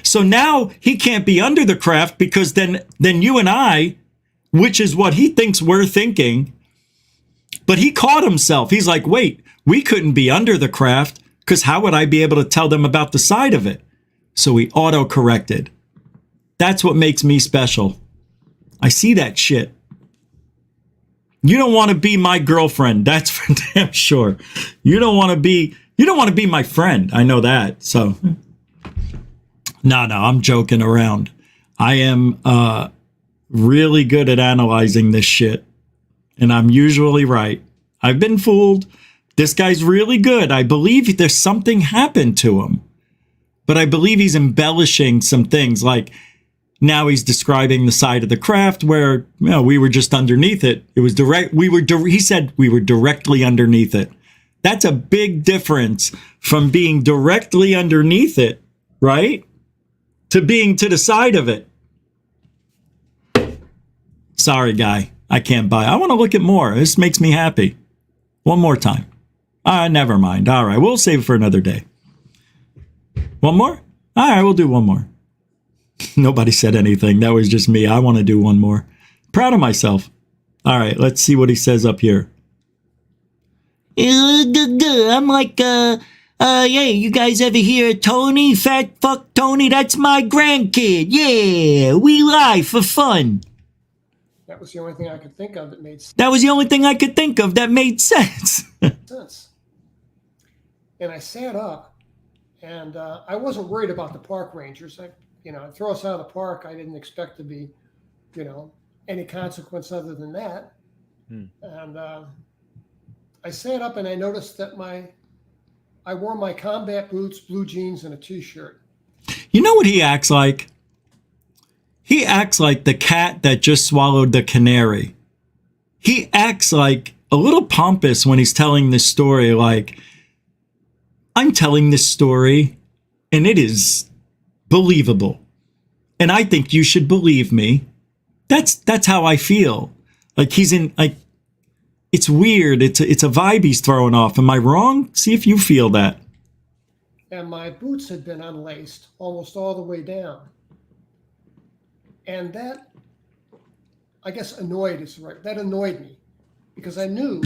So now he can't be under the craft, because then you and I, which is what he thinks we're thinking, but he caught himself. He's like, wait, we couldn't be under the craft, because how would I be able to tell them about the side of it? So he auto-corrected. That's what makes me special. I see that shit. You don't want to be my girlfriend. That's for damn sure. You don't want to be my friend. I know that. So no, I'm joking around. I am really good at analyzing this shit, and I'm usually right. I've been fooled. This guy's really good. I believe there's something happened to him, but I believe he's embellishing some things. Like now he's describing the side of the craft where we were just underneath it. It was direct. He said we were directly underneath it. That's a big difference from being directly underneath it, right? To being to the side of it. Sorry, guy. I can't buy. I want to look at more. This makes me happy. One more time. Never mind. All right. We'll save it for another day. One more? All right. We'll do one more. Nobody said anything. That was just me. I want to do one more. Proud of myself. All right. Let's see what he says up here. I'm like, yeah, you guys ever hear Tony? Fat fuck Tony? That's my grandkid. Yeah, we lie for fun. That was the only thing I could think of that made sense. That was the only thing I could think of that made sense. And I sat up, and I wasn't worried about the park rangers. Throw us out of the park. I didn't expect to be, any consequence other than that. And I sat up and I noticed that I wore my combat boots, blue jeans, and a t-shirt. You know what he acts like? He acts like the cat that just swallowed the canary. He acts like a little pompous when he's telling this story. Like, I'm telling this story and it is believable. And I think you should believe me. That's how I feel. Like he's in, like, it's weird. It's a vibe he's throwing off. Am I wrong? See if you feel that. And my boots had been unlaced almost all the way down. And that, I guess annoyed is right. That annoyed me because I knew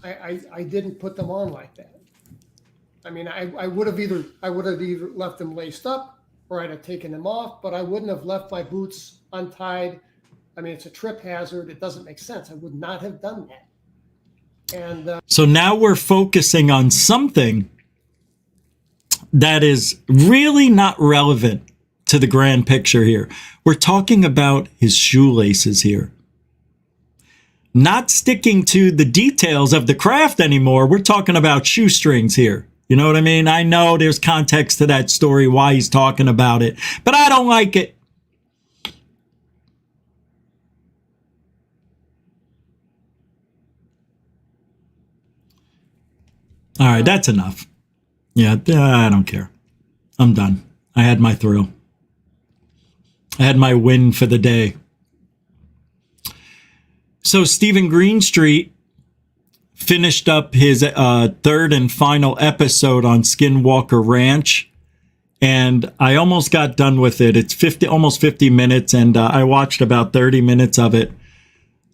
I didn't put them on like that. I mean, I would have either left them laced up or I'd have taken them off, but I wouldn't have left my boots untied. I mean, it's a trip hazard. It doesn't make sense. I would not have done that. And so now we're focusing on something that is really not relevant to the grand picture here. We're talking about his shoelaces here. Not sticking to the details of the craft anymore. We're talking about shoestrings here. You know what I mean? I know there's context to that story, why he's talking about it, but I don't like it. All right, that's enough. Yeah, I don't care. I'm done. I had my thrill. I had my win for the day. So Stephen Greenstreet finished up his third and final episode on Skinwalker Ranch, and I almost got done with it. It's almost 50 minutes, and I watched about 30 minutes of it.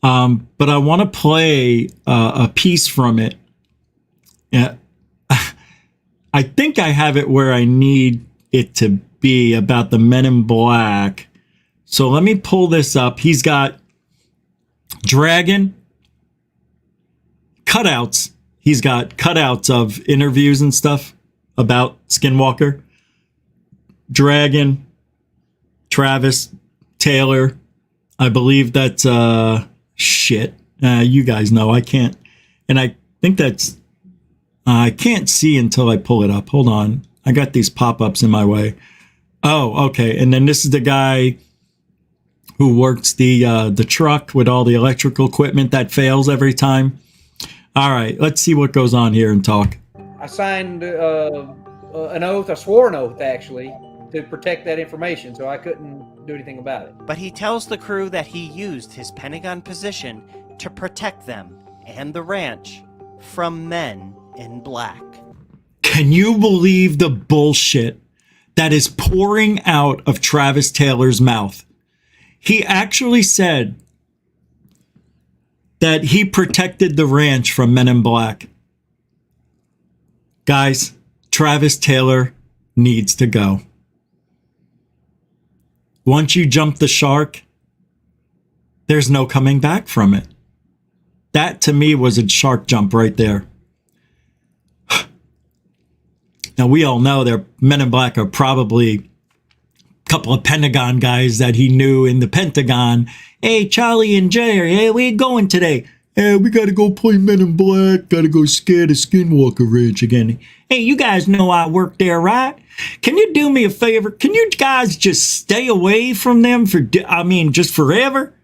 But I want to play a piece from it. Yeah, I think I have it where I need it to be about the Men in Black. So let me pull this up. He's got Dragon cutouts. He's got cutouts of interviews and stuff about Skinwalker. Dragon, Travis, Taylor. I believe that's shit. You guys know I can't. And I think that's I can't see until I pull it up. Hold on. I got these pop-ups in my way. Oh, okay. And then this is the guy who works the truck with all the electrical equipment that fails every time. All right, let's see what goes on here and talk. I signed an oath, I swore an oath actually, to protect that information, so I couldn't do anything about it. But he tells the crew that he used his Pentagon position to protect them and the ranch from Men in Black. Can you believe the bullshit that is pouring out of Travis Taylor's mouth? He actually said that he protected the ranch from Men in Black. Guys, Travis Taylor needs to go. Once you jump the shark, there's no coming back from it. That to me was a shark jump right there. Now we all know their Men in Black are probably a couple of Pentagon guys that he knew in the Pentagon. Hey, Charlie and Jerry, hey, where you going today? Hey, we gotta go play Men in Black. Gotta go scare the Skinwalker Ranch again. Hey, you guys know I work there, right? Can you do me a favor? Can you guys just stay away from them just forever?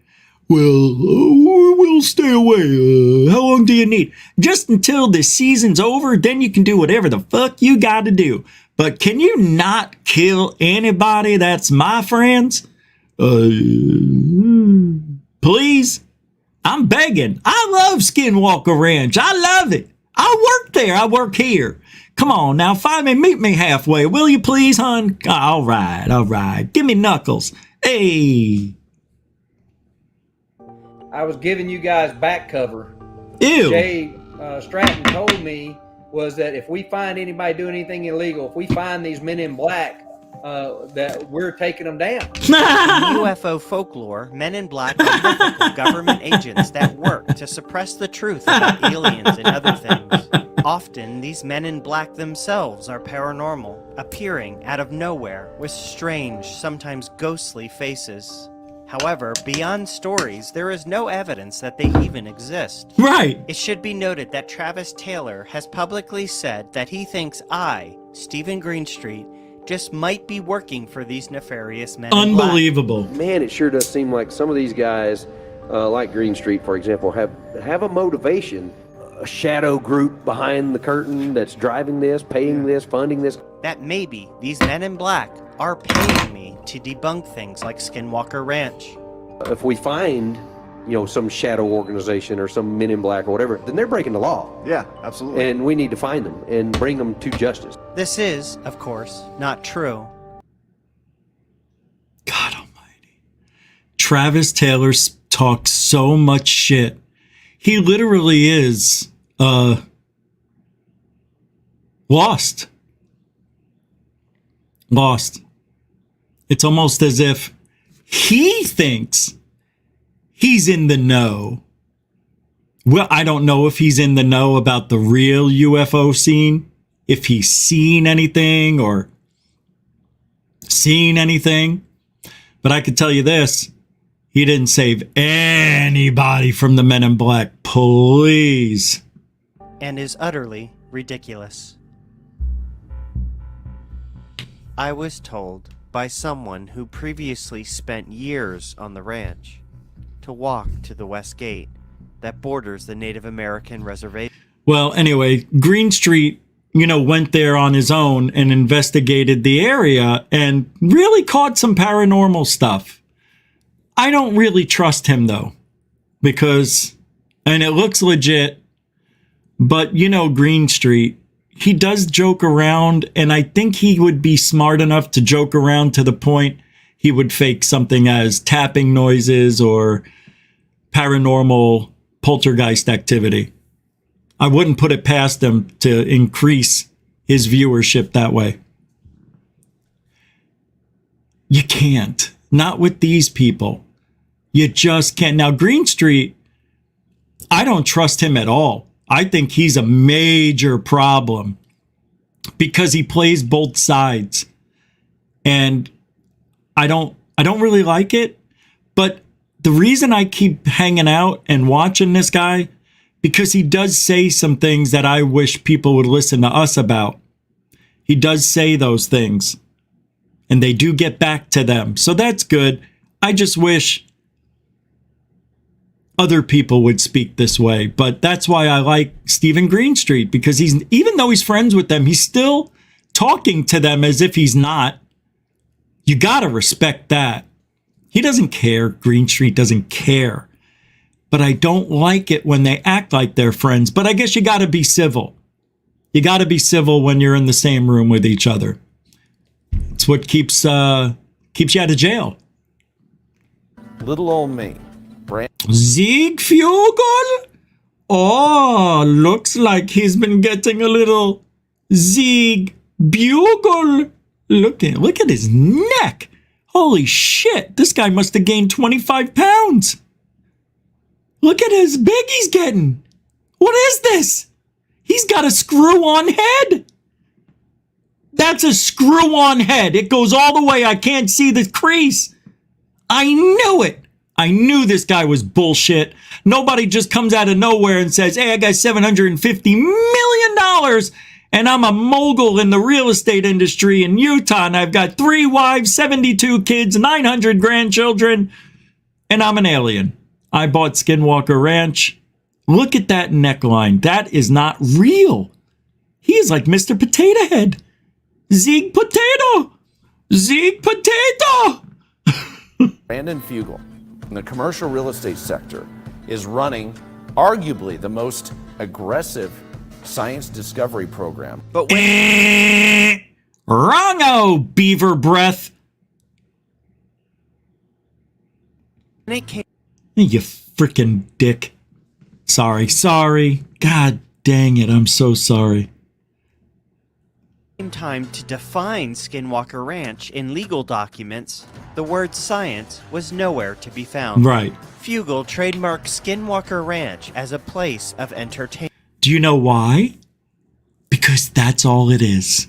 Well, we'll stay away. How long do you need? Just until the season's over, then you can do whatever the fuck you gotta do. But can you not kill anybody that's my friends? Please? I'm begging. I love Skinwalker Ranch. I love it. I work there. I work here. Come on now, meet me halfway. Will you please, hon? All right. Give me knuckles. Hey. I was giving you guys back cover. Ew. Jay Stratton told me was that if we find anybody doing anything illegal, if we find these Men in Black, that we're taking them down. In UFO folklore, Men in Black are mythical government agents that work to suppress the truth about aliens and other things. Often, these Men in Black themselves are paranormal, appearing out of nowhere with strange, sometimes ghostly faces. However, beyond stories, there is no evidence that they even exist. Right. It should be noted that Travis Taylor has publicly said that he thinks I, Stephen Greenstreet, just might be working for these nefarious Men in Black. Unbelievable. Man, it sure does seem like some of these guys, like Greenstreet, for example, have a motivation, a shadow group behind the curtain that's driving this, paying this, funding this. That maybe these Men in Black are paying me to debunk things like Skinwalker Ranch. If we find, some shadow organization or some Men in Black or whatever, then they're breaking the law. Yeah, absolutely. And we need to find them and bring them to justice. This is, of course, not true. God almighty. Travis Taylor talks so much shit. He literally is lost. It's almost as if he thinks he's in the know. Well, I don't know if he's in the know about the real UFO scene, if he's seen anything or seen anything. But I could tell you this, he didn't save anybody from the Men in Black. Please. And is utterly ridiculous. I was told by someone who previously spent years on the ranch to walk to the west gate that borders the Native American reservation. Well, anyway, Greenstreet, went there on his own and investigated the area and really caught some paranormal stuff. I don't really trust him though, and it looks legit, but Greenstreet, he does joke around, and I think he would be smart enough to joke around to the point he would fake something as tapping noises or paranormal poltergeist activity. I wouldn't put it past him to increase his viewership that way. You can't. Not with these people. You just can't. Now, Greenstreet, I don't trust him at all. I think he's a major problem because he plays both sides. And I don't really like it. But the reason I keep hanging out and watching this guy, because he does say some things that I wish people would listen to us about. He does say those things. And they do get back to them. So that's good. I just wish other people would speak this way, but that's why I like Stephen Greenstreet, because even though he's friends with them, he's still talking to them as if he's not. You got to respect that. He doesn't care. Greenstreet doesn't care, but I don't like it when they act like they're friends, but I guess you got to be civil. You got to be civil when you're in the same room with each other. It's what keeps you out of jail. Little old me. Ziegfugel? Oh, looks like he's been getting a little Ziegbugle. Look at his neck. Holy shit, this guy must have gained 25 pounds. Look at how big he's getting. What is this? He's got a screw-on head. That's a screw-on head. It goes all the way. I can't see the crease. I knew it. I knew this guy was bullshit. Nobody just comes out of nowhere and says, hey, I got $750 million and I'm a mogul in the real estate industry in Utah and I've got 3 wives, 72 kids, 900 grandchildren, and I'm an alien. I bought Skinwalker Ranch. Look at that neckline. That is not real. He is like Mr. Potato Head. Zieg Potato! Zieg Potato! Brandon Fugel in the commercial real estate sector is running arguably the most aggressive science discovery program. But wrong-o, beaver breath. You freaking dick. Sorry. God dang it, I'm so sorry. Time to define Skinwalker Ranch in legal documents, the word science was nowhere to be found. Right. Fugel trademarked Skinwalker Ranch as a place of entertainment. Do you know why? Because that's all it is.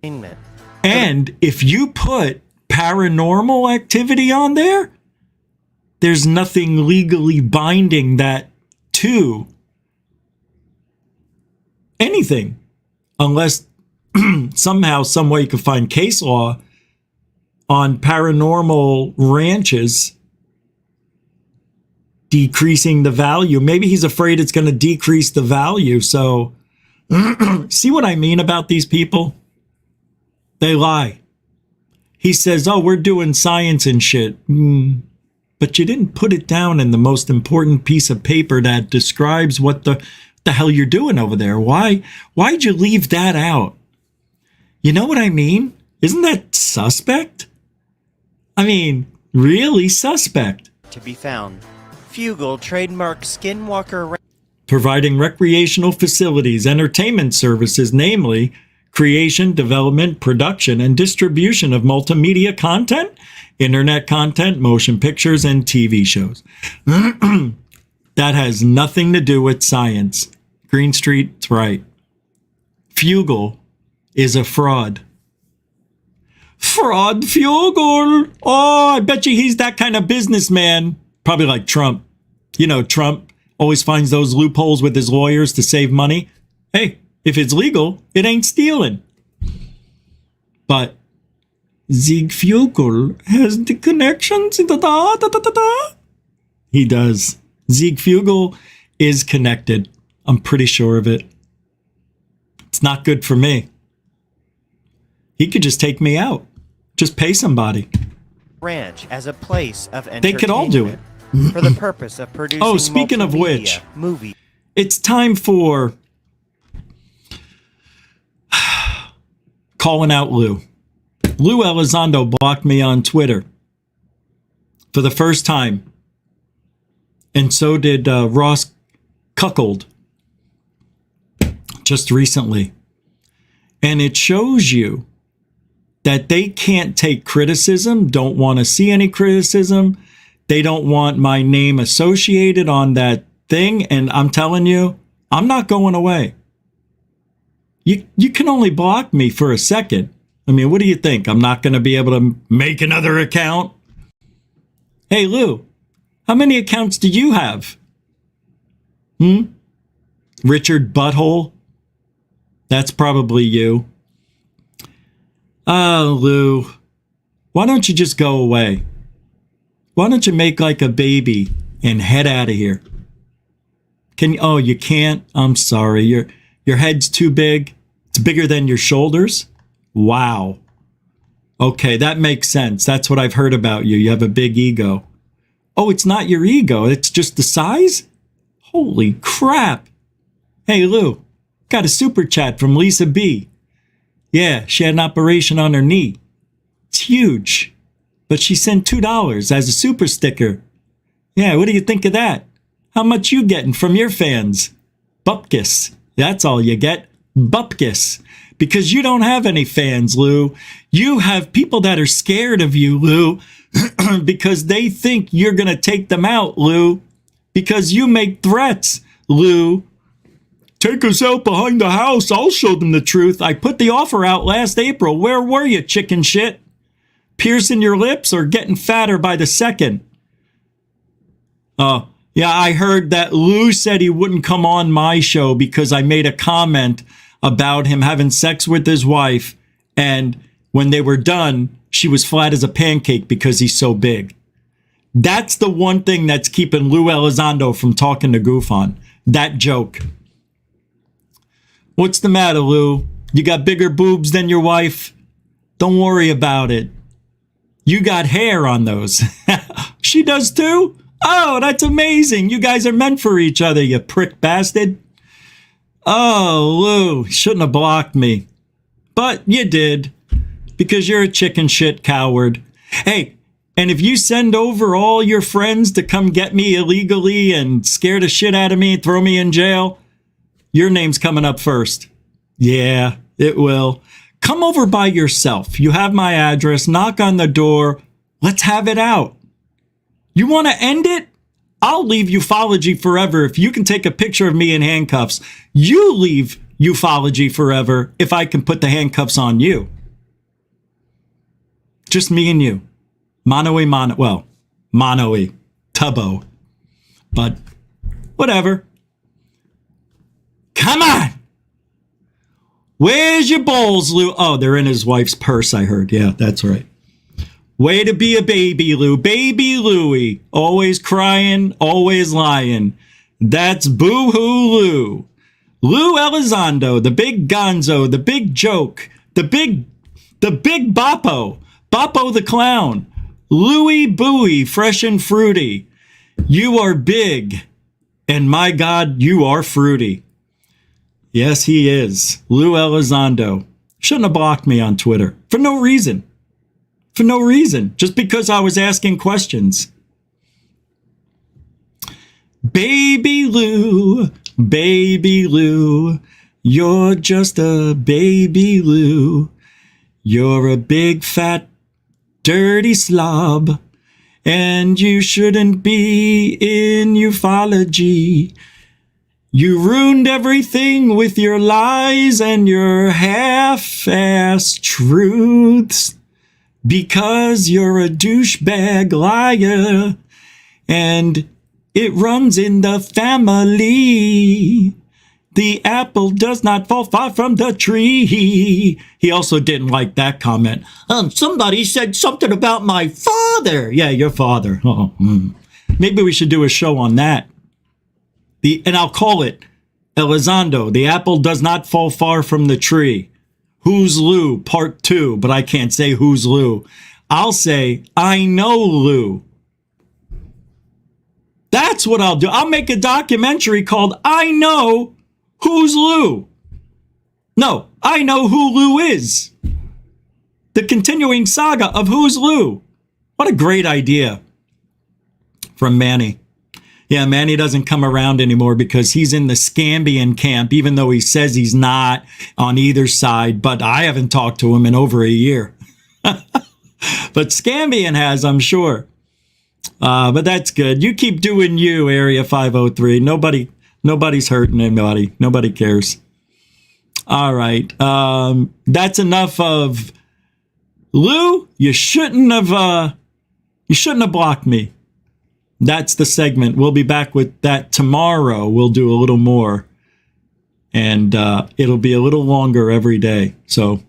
And if you put paranormal activity on there, there's nothing legally binding that to anything. Unless somehow, some way you can find case law on paranormal ranches decreasing the value. Maybe he's afraid it's going to decrease the value. So see what I mean about these people? They lie. He says, oh, we're doing science and shit. But you didn't put it down in the most important piece of paper that describes what the hell you're doing over there. Why'd you leave that out? You know what I mean? Isn't that suspect? I mean, really suspect. To be found. Fugel trademarked Skinwalker Ranch. Providing recreational facilities, entertainment services, namely creation, development, production, and distribution of multimedia content, internet content, motion pictures, and TV shows. That has nothing to do with science. Greenstreet's right. Fugel is a fraud. Fraud Fugel. Oh, I bet you he's that kind of businessman. Probably like Trump. You know, Trump always finds those loopholes with his lawyers to save money. Hey, if it's legal, it ain't stealing. But Ziegfugel has the connections. He does. Ziegfugel is connected. I'm pretty sure of it. It's not good for me. He could just take me out. Just pay somebody. Ranch as a place of entertainment. They could all do it. For the purpose of producing Oh, speaking of which, movie. It's time for calling out Lou. Lou Elizondo blocked me on Twitter for the first time. And so did Ross Cuckold just recently. And it shows you that they can't take criticism, don't want to see any criticism. They don't want my name associated on that thing. And I'm telling you, I'm not going away. You can only block me for a second. I mean, what do you think? I'm not going to be able to make another account? Hey, Lou, how many accounts do you have? Richard Butthole? That's probably you. Oh, Lou, why don't you just go away? Why don't you make like a baby and head out of here? Oh, you can't? I'm sorry. Your head's too big. It's bigger than your shoulders. Wow. Okay, that makes sense. That's what I've heard about you. You have a big ego. Oh, it's not your ego. It's just the size? Holy crap. Hey, Lou, Got a super chat from Lisa B. Yeah, she had an operation on her knee. It's huge. But she sent $2 as a super sticker. Yeah, what do you think of that? How much you getting from your fans? Bupkis. That's all you get. Bupkis. Because you don't have any fans, Lou. You have people that are scared of you, Lou, because they think you're going to take them out, Lou. Because you make threats, Lou. Take us out behind the house. I'll show them the truth. I put the offer out last April. Where were you, chicken shit? Piercing your lips or getting fatter by the second? Yeah, I heard that Lou said he wouldn't come on my show because I made a comment about him having sex with his wife. And when they were done, she was flat as a pancake because he's so big. That's the one thing that's keeping Lou Elizondo from talking to Goof on. That joke. What's the matter, Lou? You got bigger boobs than your wife? Don't worry about it. You got hair on those. She does too? Oh, that's amazing. You guys are meant for each other, you prick bastard. Oh, Lou, shouldn't have blocked me. But you did. Because you're a chicken shit coward. Hey, and if you send over all your friends to come get me illegally and scare the shit out of me and throw me in jail, your name's coming up first. Yeah, it will. Come over by yourself. You have my address. Knock on the door. Let's have it out. You want to end it? I'll leave ufology forever if you can take a picture of me in handcuffs. You leave ufology forever if I can put the handcuffs on you. Just me and you. Mono-y, Tubbo. But whatever. Come on! Where's your bowls, Lou? Oh, they're in his wife's purse, I heard. Yeah, that's right. Way to be a baby, Lou. Baby Louie. Always crying, always lying. That's boo-hoo Lou. Lou Elizondo, the big gonzo, the big joke, the big Boppo. Boppo the clown. Louie Booey, fresh and fruity. You are big. And my God, you are fruity. Yes, he is. Lou Elizondo. Shouldn't have blocked me on Twitter. For no reason. For no reason. Just because I was asking questions. Baby Lou. Baby Lou. You're just a baby Lou. You're a big, fat, dirty slob. And you shouldn't be in ufology. You ruined everything with your lies and your half-ass truths because you're a douchebag liar and it runs in the family. The apple does not fall far from the tree. He also didn't like that comment. Somebody said something about my father. Yeah, your father. Maybe we should do a show on that. And I'll call it Elizondo. The apple does not fall far from the tree. Who's Lou? Part 2. But I can't say who's Lou. I'll say I know Lou. That's what I'll do. I'll make a documentary called I Know Who's Lou. No, I know who Lou is. The continuing saga of Who's Lou. What a great idea from Manny. Yeah, Manny doesn't come around anymore because he's in the Scambian camp, even though he says he's not on either side. But I haven't talked to him in over a year. But Scambian has, I'm sure. But that's good. You keep doing you, Area 503. Nobody's hurting anybody. Nobody cares. All right. That's enough of Lou. You shouldn't have blocked me. That's the segment. We'll be back with that tomorrow. We'll do a little more. And it'll be a little longer every day. So,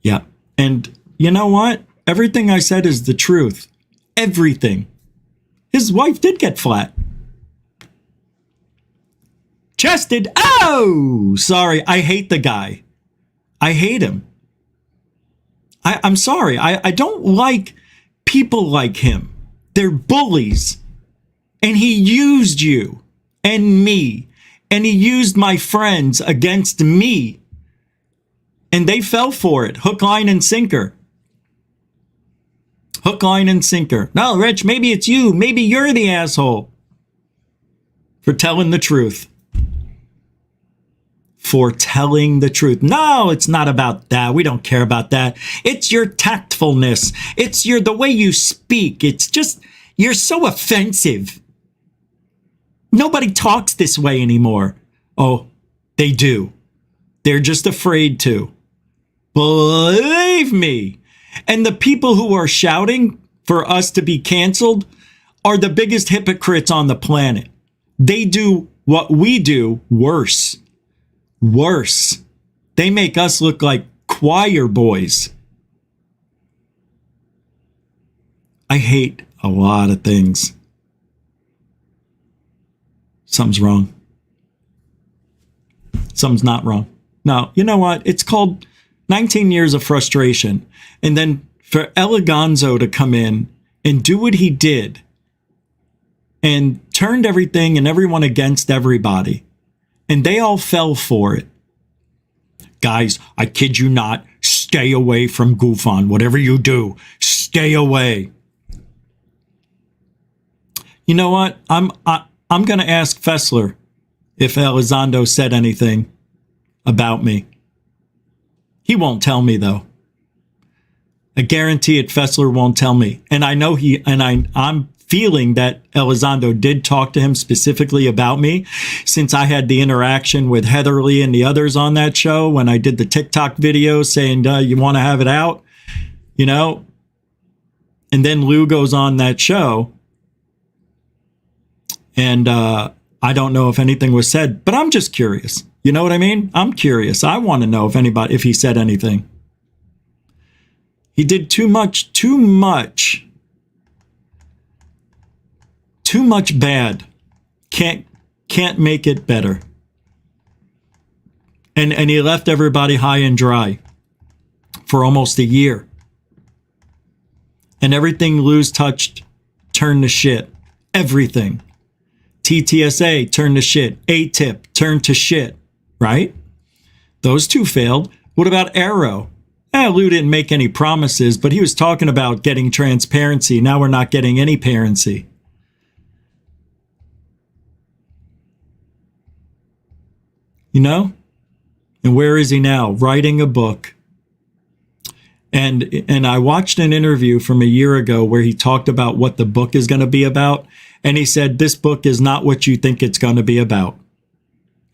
yeah. And you know what? Everything I said is the truth. Everything. His wife did get flat. Chested. Oh, sorry. I hate the guy. I hate him. I'm sorry. I don't like people like him. They're bullies. And he used you and me And he used my friends against me. And they fell for it. Hook, line, and sinker. Hook, line, and sinker. No, Rich, maybe it's you. Maybe you're the asshole. For telling the truth. For telling the truth. No, it's not about that. We don't care about that. It's your tactfulness. It's the way you speak. It's just, you're so offensive. Nobody talks this way anymore. Oh, they do. They're just afraid to. Believe me. And the people who are shouting for us to be canceled are the biggest hypocrites on the planet. They do what we do worse. Worse. They make us look like choir boys. I hate a lot of things. Something's wrong. Something's not wrong. No, you know what? It's called 19 years of frustration. And then for Elizondo to come in and do what he did and turned everything and everyone against everybody. And they all fell for it. Guys, I kid you not, stay away from GoofOn. Whatever you do, stay away. You know what? I'm going to ask Fessler if Elizondo said anything about me. He won't tell me, though. I guarantee it, Fessler won't tell me. And I know I'm feeling that Elizondo did talk to him specifically about me, since I had the interaction with Heatherly and the others on that show when I did the TikTok video saying, you want to have it out, you know? And then Lou goes on that show. And I don't know if anything was said, but I'm just curious. You know what I mean? I'm curious. I want to know if he said anything. He did too much bad. Can't make it better. And he left everybody high and dry for almost a year. And everything Lou's touched turned to shit. Everything. TTSA turned to shit. ATIP turned to shit. Right? Those two failed. What about Arrow? Lou didn't make any promises, but he was talking about getting transparency. Now we're not getting any parency. You know? And where is he now? Writing a book. And I watched an interview from a year ago where he talked about what the book is going to be about. And he said, this book is not what you think it's going to be about.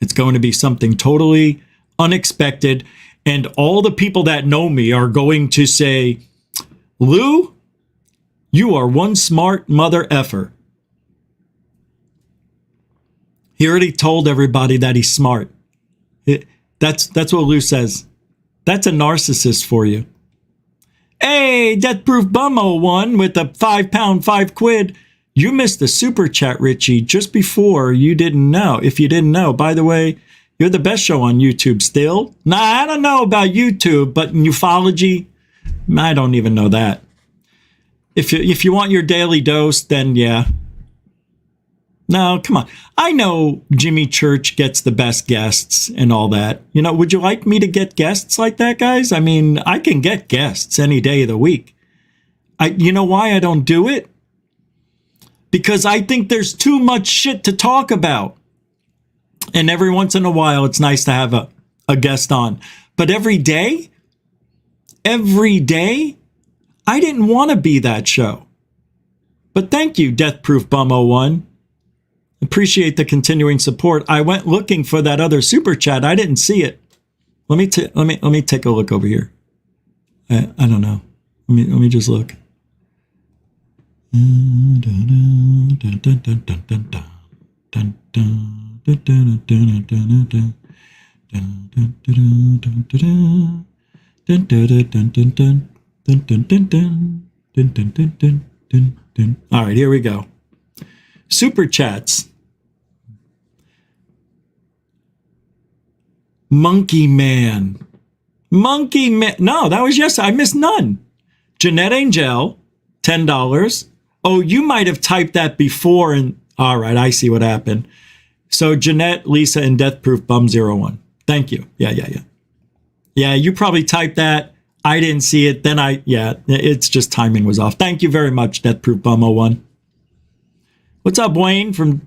It's going to be something totally unexpected. And all the people that know me are going to say, Lou, you are one smart mother effer. He already told everybody that he's smart. That's what Lou says. That's a narcissist for you. Hey, Death Proof Bummo won with a £5, £5. You missed the super chat, Richie, just before you didn't know. If you didn't know, by the way, you're the best show on YouTube still. Nah, I don't know about YouTube, but in ufology, I don't even know that. If you want your daily dose, then yeah. No, come on. I know Jimmy Church gets the best guests and all that. You know, would you like me to get guests like that, guys? I mean, I can get guests any day of the week. You know why I don't do it? Because I think there's too much shit to talk about. And every once in a while, it's nice to have a guest on. But every day, I didn't want to be that show. But thank you, Death Proof Bum 01. Appreciate the continuing support. I went looking for that other super chat. I didn't see it. Let me take a look over here. I don't know. Let me just look. All right, here we go. Super chats. Monkey Man. No, that was yes. I missed none. Jeanette Angel, $10. Oh, you might have typed that before. And all right, I see what happened. So Jeanette, Lisa, and Death Proof Bum 01. Thank you. Yeah. Yeah, you probably typed that. I didn't see it. Then it's just timing was off. Thank you very much, Death Proof Bum 01. What's up, Wayne from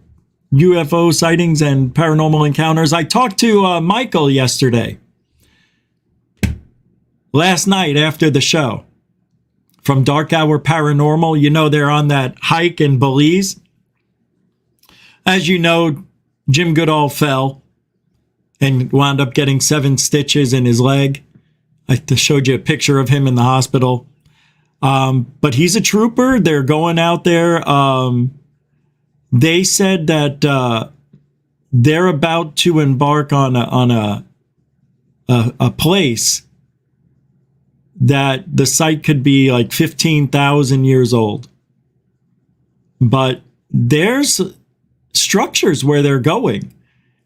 UFO Sightings and Paranormal Encounters? I talked to Michael yesterday. Last night after the show from Dark Hour Paranormal. You know, they're on that hike in Belize. As you know, Jim Goodall fell and wound up getting 7 stitches in his leg. I showed you a picture of him in the hospital. But he's a trooper. They're going out there. They said that they're about to embark on a place that the site could be like 15,000 years old. But there's structures where they're going.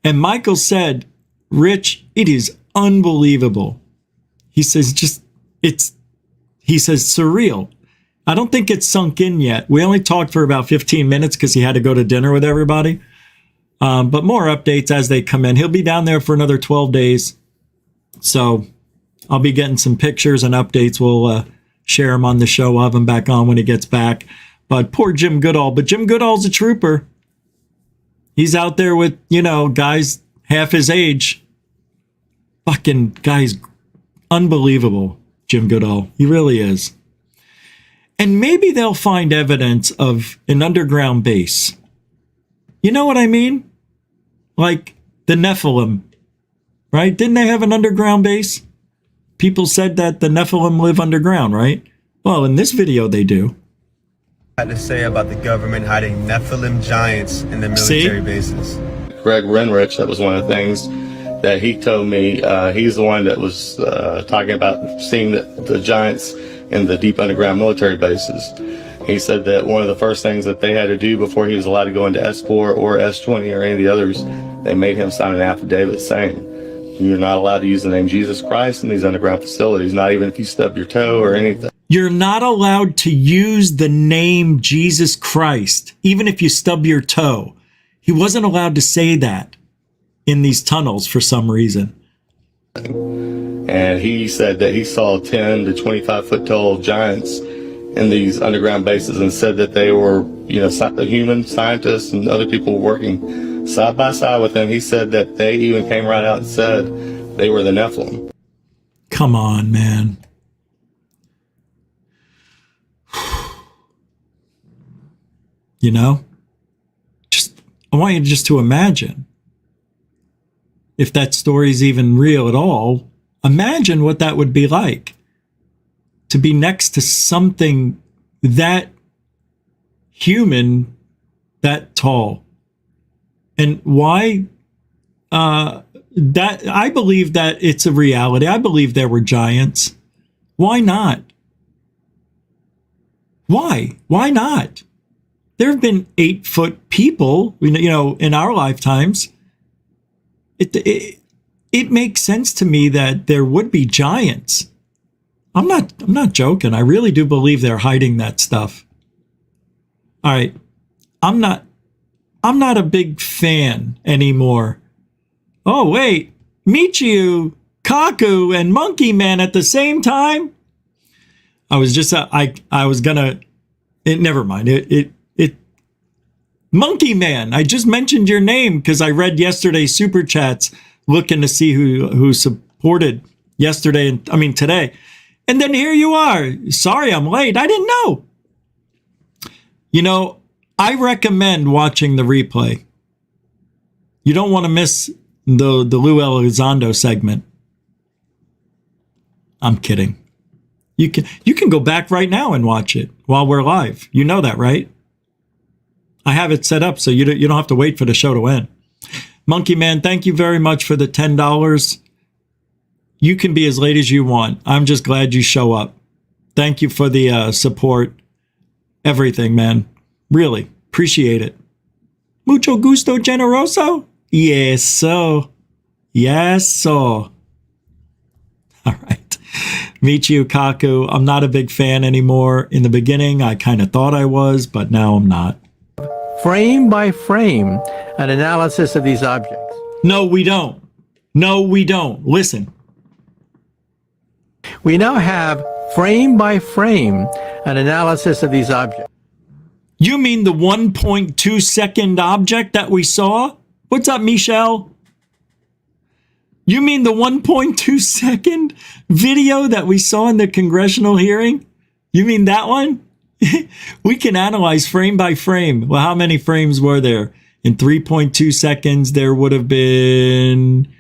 And Michael said, Rich, it is unbelievable. He says, he says, surreal. I don't think it's sunk in yet. We only talked for about 15 minutes because he had to go to dinner with everybody. But more updates as they come in. He'll be down there for another 12 days. So I'll be getting some pictures and updates. We'll share them on the show. We'll have him back on when he gets back. But poor Jim Goodall. But Jim Goodall's a trooper. He's out there with, guys half his age. Fucking guy's unbelievable, Jim Goodall. He really is. And maybe they'll find evidence of an underground base. You know what I mean? Like the Nephilim, right? Didn't they have an underground base? People said that the Nephilim live underground, right? Well, in this video, they do. Had to say about the government hiding Nephilim giants in the military bases. Greg Renrich, that was one of the things that he told me. He's the one that was talking about seeing the giants in the deep underground military bases. He said that one of the first things that they had to do before he was allowed to go into S4 or S20 or any of the others, they made him sign an affidavit saying, you're not allowed to use the name Jesus Christ in these underground facilities, not even if you stub your toe or anything. You're not allowed to use the name Jesus Christ, even if you stub your toe. He wasn't allowed to say that in these tunnels for some reason. And he said that he saw 10 to 25 foot tall giants in these underground bases and said that they were, human scientists and other people working side by side with him. He said that they even came right out and said they were the Nephilim. Come on, man. I want you just to imagine if that story's even real at all. Imagine what that would be like to be next to something that human, that tall. And why that I believe that it's a reality. I believe there were giants. Why not? Why not? There have been 8-foot people, in our lifetimes. It makes sense to me that there would be giants. I'm not joking. I really do believe they're hiding that stuff. All right. I'm not a big fan anymore. Oh, wait. Michio Kaku and Monkey Man at the same time? I was just, I was gonna, never mind. Monkey Man, I just mentioned your name because I read yesterday's super chats looking to see who supported today. And then here you are. Sorry, I'm late. I didn't know. I recommend watching the replay. You don't want to miss the Lou Elizondo segment. I'm kidding. You can go back right now and watch it while we're live. You know that, right? I have it set up so you don't have to wait for the show to end. Monkey Man, thank you very much for the $10. You can be as late as you want. I'm just glad you show up. Thank you for the support. Everything, man. Really. Appreciate it. Mucho gusto, generoso? Yes, so. Yes, so. All right. Michio Kaku, I'm not a big fan anymore. In the beginning, I kind of thought I was, but now I'm not. Frame by frame, an analysis of these objects. No, we don't. No, we don't. Listen. We now have, frame by frame, an analysis of these objects. You mean the 1.2 second object that we saw? What's up, Michelle? You mean the 1.2 second video that we saw in the congressional hearing? You mean that one? We can analyze frame by frame. Well, how many frames were there? In 3.2 seconds, there would have been...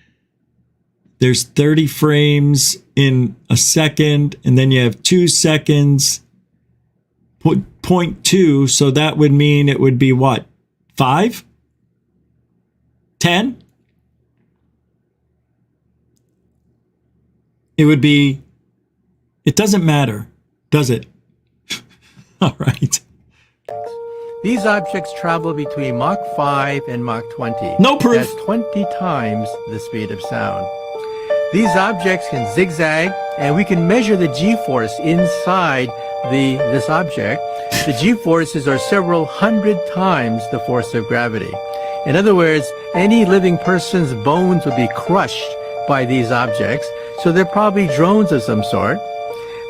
There's 30 frames in a second, and then you have 2 seconds, 0.2, so that would mean it would be what? 5? 10? It would be, it doesn't matter, does it? All right. These objects travel between Mach 5 and Mach 20. No proof. That's 20 times the speed of sound. These objects can zigzag, and we can measure the g-force inside this object. The g-forces are several hundred times the force of gravity. In other words, any living person's bones would be crushed by these objects, so they're probably drones of some sort.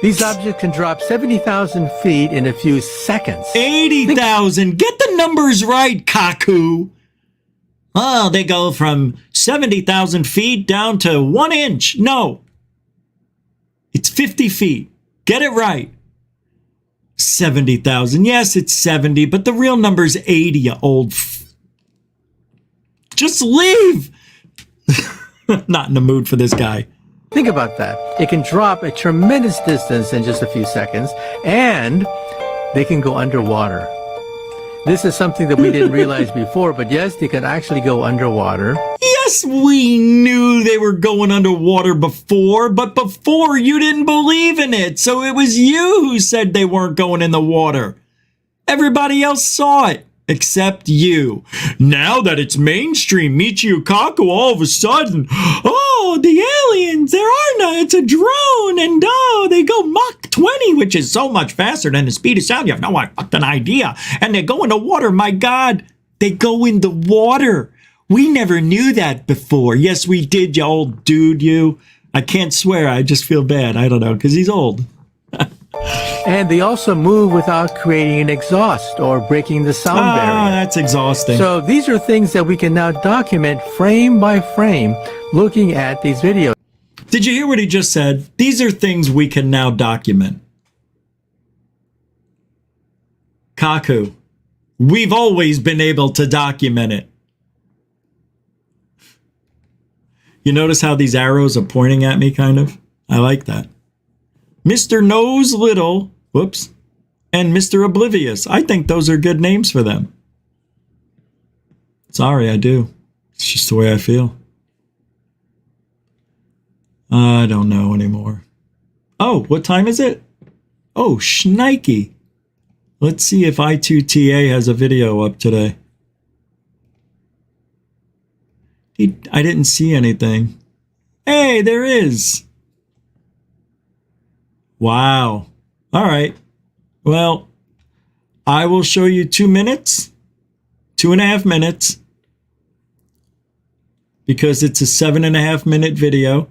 These objects can drop 70,000 feet in a few seconds. 80,000. Get the numbers right, Kaku. Oh, they go from 70,000 feet down to 1 inch. No. It's 50 feet. Get it right. 70,000. Yes, it's 70, but the real number's 80, you old Just leave. Not in the mood for this guy. Think about that. It can drop a tremendous distance in just a few seconds, and they can go underwater. This is something that we didn't realize before, but yes, they can actually go underwater. Yes, we knew they were going underwater before, but before you didn't believe in it, so it was you who said they weren't going in the water. Everybody else saw it, except you. Now that it's mainstream, Michio Kaku all of a sudden, oh, the aliens, there are none, it's a drone, and oh, they go Mach 20, which is so much faster than the speed of sound, you have no fucking idea. And they go in the water, my God, they go in the water. We never knew that before. Yes, we did, you old dude, you. I can't swear, I just feel bad, I don't know, because he's old. And they also move without creating an exhaust or breaking the sound barrier. That's exhausting. So these are things that we can now document frame by frame looking at these videos. Did you hear what he just said? These are things we can now document. Kaku, we've always been able to document it. You notice how these arrows are pointing at me, kind of? I like that. Mr. Knows Little, whoops, and Mr. Oblivious. I think those are good names for them. Sorry, I do. It's just the way I feel. I don't know anymore. Oh, what time is it? Oh, shnikey. Let's see if I2TA has a video up today. I didn't see anything. Hey, there is. Wow. All right. Well, I will show you 2 minutes, 2.5 minutes, because it's a 7.5 minute video.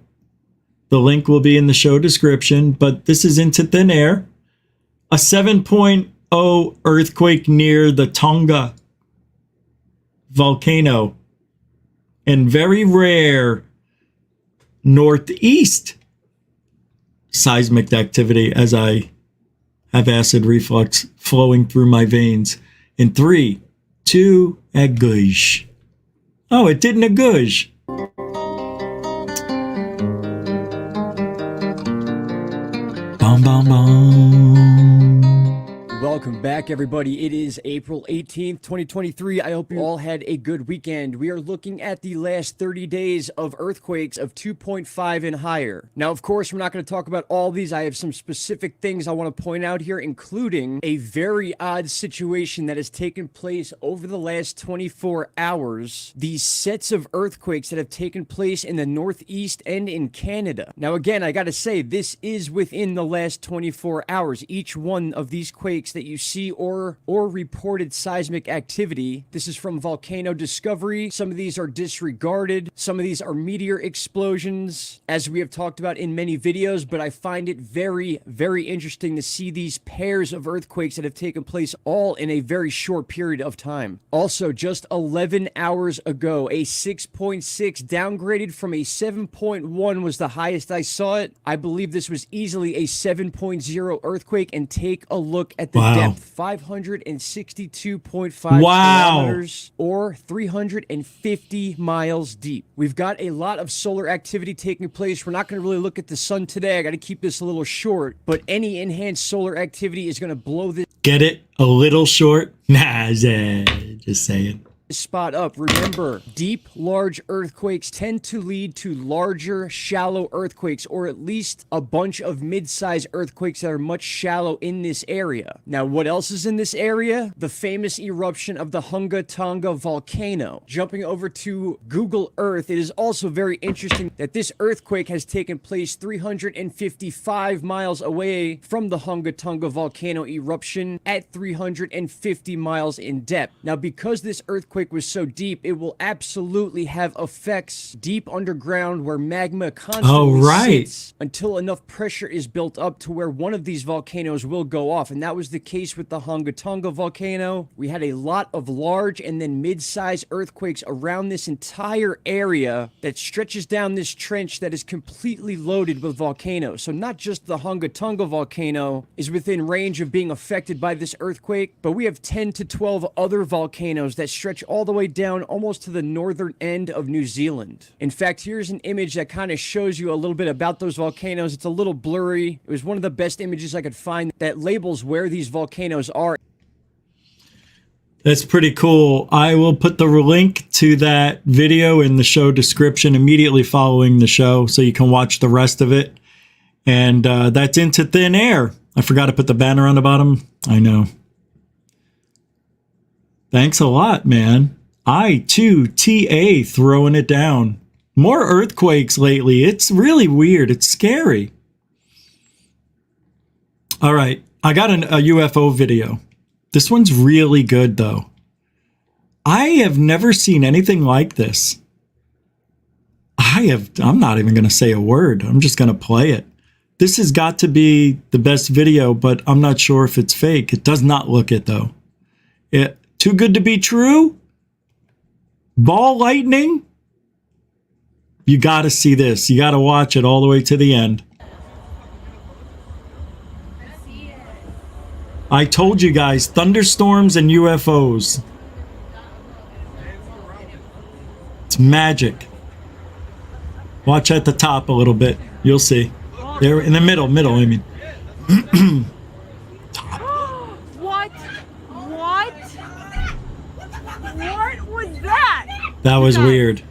The link will be in the show description, but this is into thin air. A 7.0 earthquake near the Tonga volcano, and very rare northeast seismic activity as I have acid reflux flowing through my veins. In 3, 2, a gush. Oh, it didn't a gush. Bum, bum, bum. Welcome back, everybody. It is April 18th, 2023. I hope you all had a good weekend. We are looking at the last 30 days of earthquakes of 2.5 and higher. Now, of course, we're not going to talk about all these. I have some specific things I want to point out here, including a very odd situation that has taken place over the last 24 hours. These sets of earthquakes that have taken place in the Northeast and in Canada. Now, again, I got to say, this is within the last 24 hours. Each one of these quakes earthquakes that you see or reported seismic activity. This is from Volcano Discovery. Some of these are disregarded. Some of these are meteor explosions, as we have talked about in many videos, but I find it very, very interesting to see these pairs of earthquakes that have taken place all in a very short period of time. Also, just 11 hours ago, a 6.6 downgraded from a 7.1 was the highest I saw it. I believe this was easily a 7.0 earthquake, and take a look at the depth. 562.5 kilometers or 350 miles deep. We've got a lot of solar activity taking place. We're not going to really look at the sun today. I got to keep this a little short, but any enhanced solar activity is going to blow this. Get it? A little short? Nah, just saying. Spot up. Remember, deep, large earthquakes tend to lead to larger, shallow earthquakes, or at least a bunch of mid-sized earthquakes that are much shallow in this area. Now, what else is in this area? The famous eruption of the Hunga Tonga volcano. Jumping over to Google Earth, it is also very interesting that this earthquake has taken place 355 miles away from the Hunga Tonga volcano eruption at 350 miles in depth. Now, because this earthquake was so deep, it will absolutely have effects deep underground where magma constantly sits until enough pressure is built up to where one of these volcanoes will go off. And that was the case with the Hunga Tonga volcano. We had a lot of large and then mid-sized earthquakes around this entire area that stretches down this trench that is completely loaded with volcanoes. So not just the Hunga Tonga volcano is within range of being affected by this earthquake, but we have 10 to 12 other volcanoes that stretch all the way down almost to the northern end of New Zealand. In fact, here's an image that kind of shows you a little bit about those volcanoes. It's a little blurry. It was one of the best images I could find that labels where these volcanoes are. That's pretty cool. I will put the link to that video in the show description immediately following the show so you can watch the rest of it. And that's Into Thin Air. I forgot to put the banner on the bottom. I know. Thanks a lot, man. I2TA throwing it down. More earthquakes lately. It's really weird. It's scary. All right. I got a UFO video. This one's really good, though. I have never seen anything like this. I'm not even going to say a word. I'm just going to play it. This has got to be the best video, but I'm not sure if it's fake. It does not look it, though. Too good to be true? Ball lightning? You got to see this. You got to watch it all the way to the end. I told you guys, thunderstorms and UFOs. It's magic. Watch at the top a little bit. You'll see. There in the middle, I mean. What? What was that? That was weird.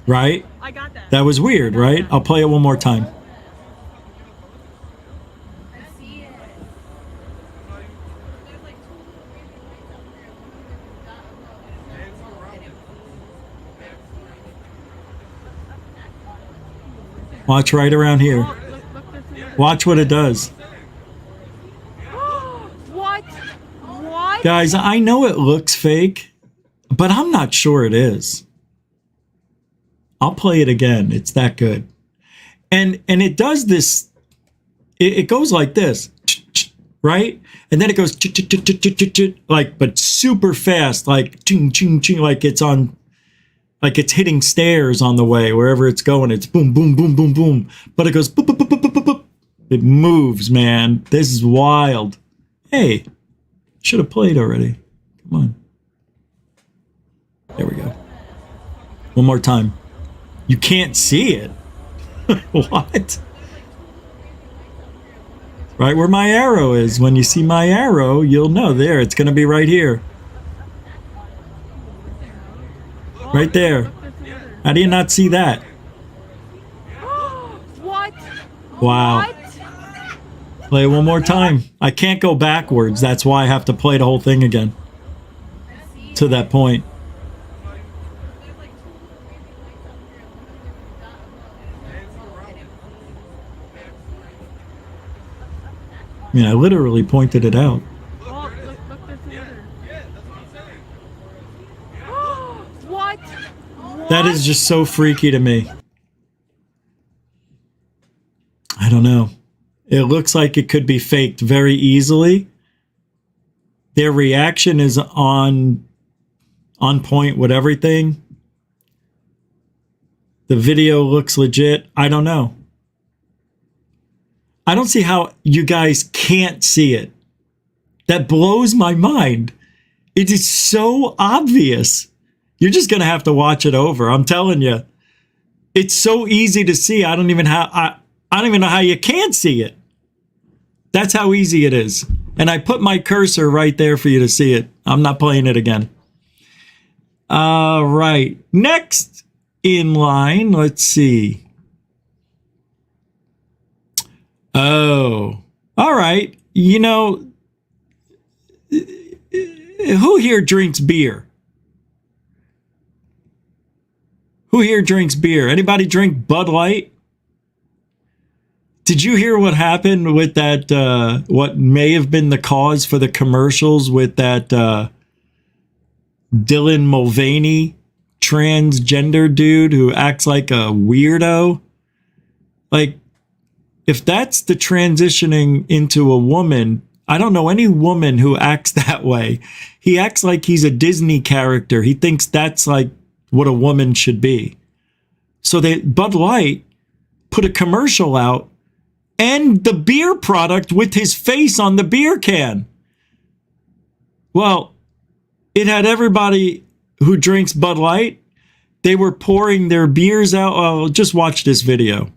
Right? I got that. That was weird, right? I'll play it one more time. Watch right around here. Watch what it does. What? Guys, I know it looks fake, but I'm not sure it is. I'll play it again. It's that good. And it does this. It goes like this, right? And then it goes like, but super fast, like ching ching ching, like it's on. Like it's hitting stairs on the way, wherever it's going. It's boom, boom, boom, boom, boom. But it goes boop, boop, boop, boop, boop, boop. It moves, man. This is wild. Hey, should have played already. Come on. There we go. One more time. You can't see it. What? Right where my arrow is. When you see my arrow, you'll know. There, it's going to be right here. Right there. How do you not see that? What? Wow. Play it one more time. I can't go backwards. That's why I have to play the whole thing again. To that point. I mean, I literally pointed it out. Oh, look, there's another. What? That is just so freaky to me. I don't know. It looks like it could be faked very easily. Their reaction is on point with everything. The video looks legit. I don't know. I don't see how you guys can't see it. That blows my mind. It is so obvious. You're just going to have to watch it over. I'm telling you. It's so easy to see. I don't even know how you can't see it. That's how easy it is. And I put my cursor right there for you to see it. I'm not playing it again. All right. Next in line, let's see. Oh, all right. You know, who here drinks beer? Who here drinks beer? Anybody drink Bud Light? Did you hear what happened with that, what may have been the cause for the commercials with that Dylan Mulvaney transgender dude who acts like a weirdo? Like, if that's the transitioning into a woman, I don't know any woman who acts that way. He acts like he's a Disney character. He thinks that's like what a woman should be. So Bud Light put a commercial out and the beer product with his face on the beer can. Well, it had everybody who drinks Bud Light. They were pouring their beers out. Oh, just watch this video.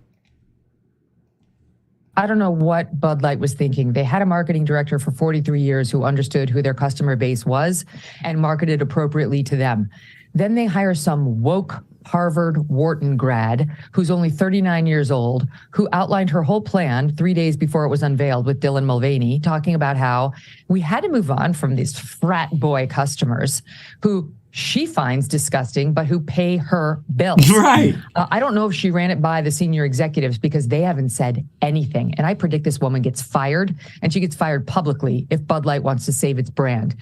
I don't know what Bud Light was thinking. They had a marketing director for 43 years who understood who their customer base was and marketed appropriately to them. Then they hire some woke Harvard Wharton grad who's only 39 years old, who outlined her whole plan 3 days before it was unveiled with Dylan Mulvaney, talking about how we had to move on from these frat boy customers who she finds disgusting, but who pay her bills. Right. I don't know if she ran it by the senior executives because they haven't said anything. And I predict this woman gets fired, and she gets fired publicly if Bud Light wants to save its brand.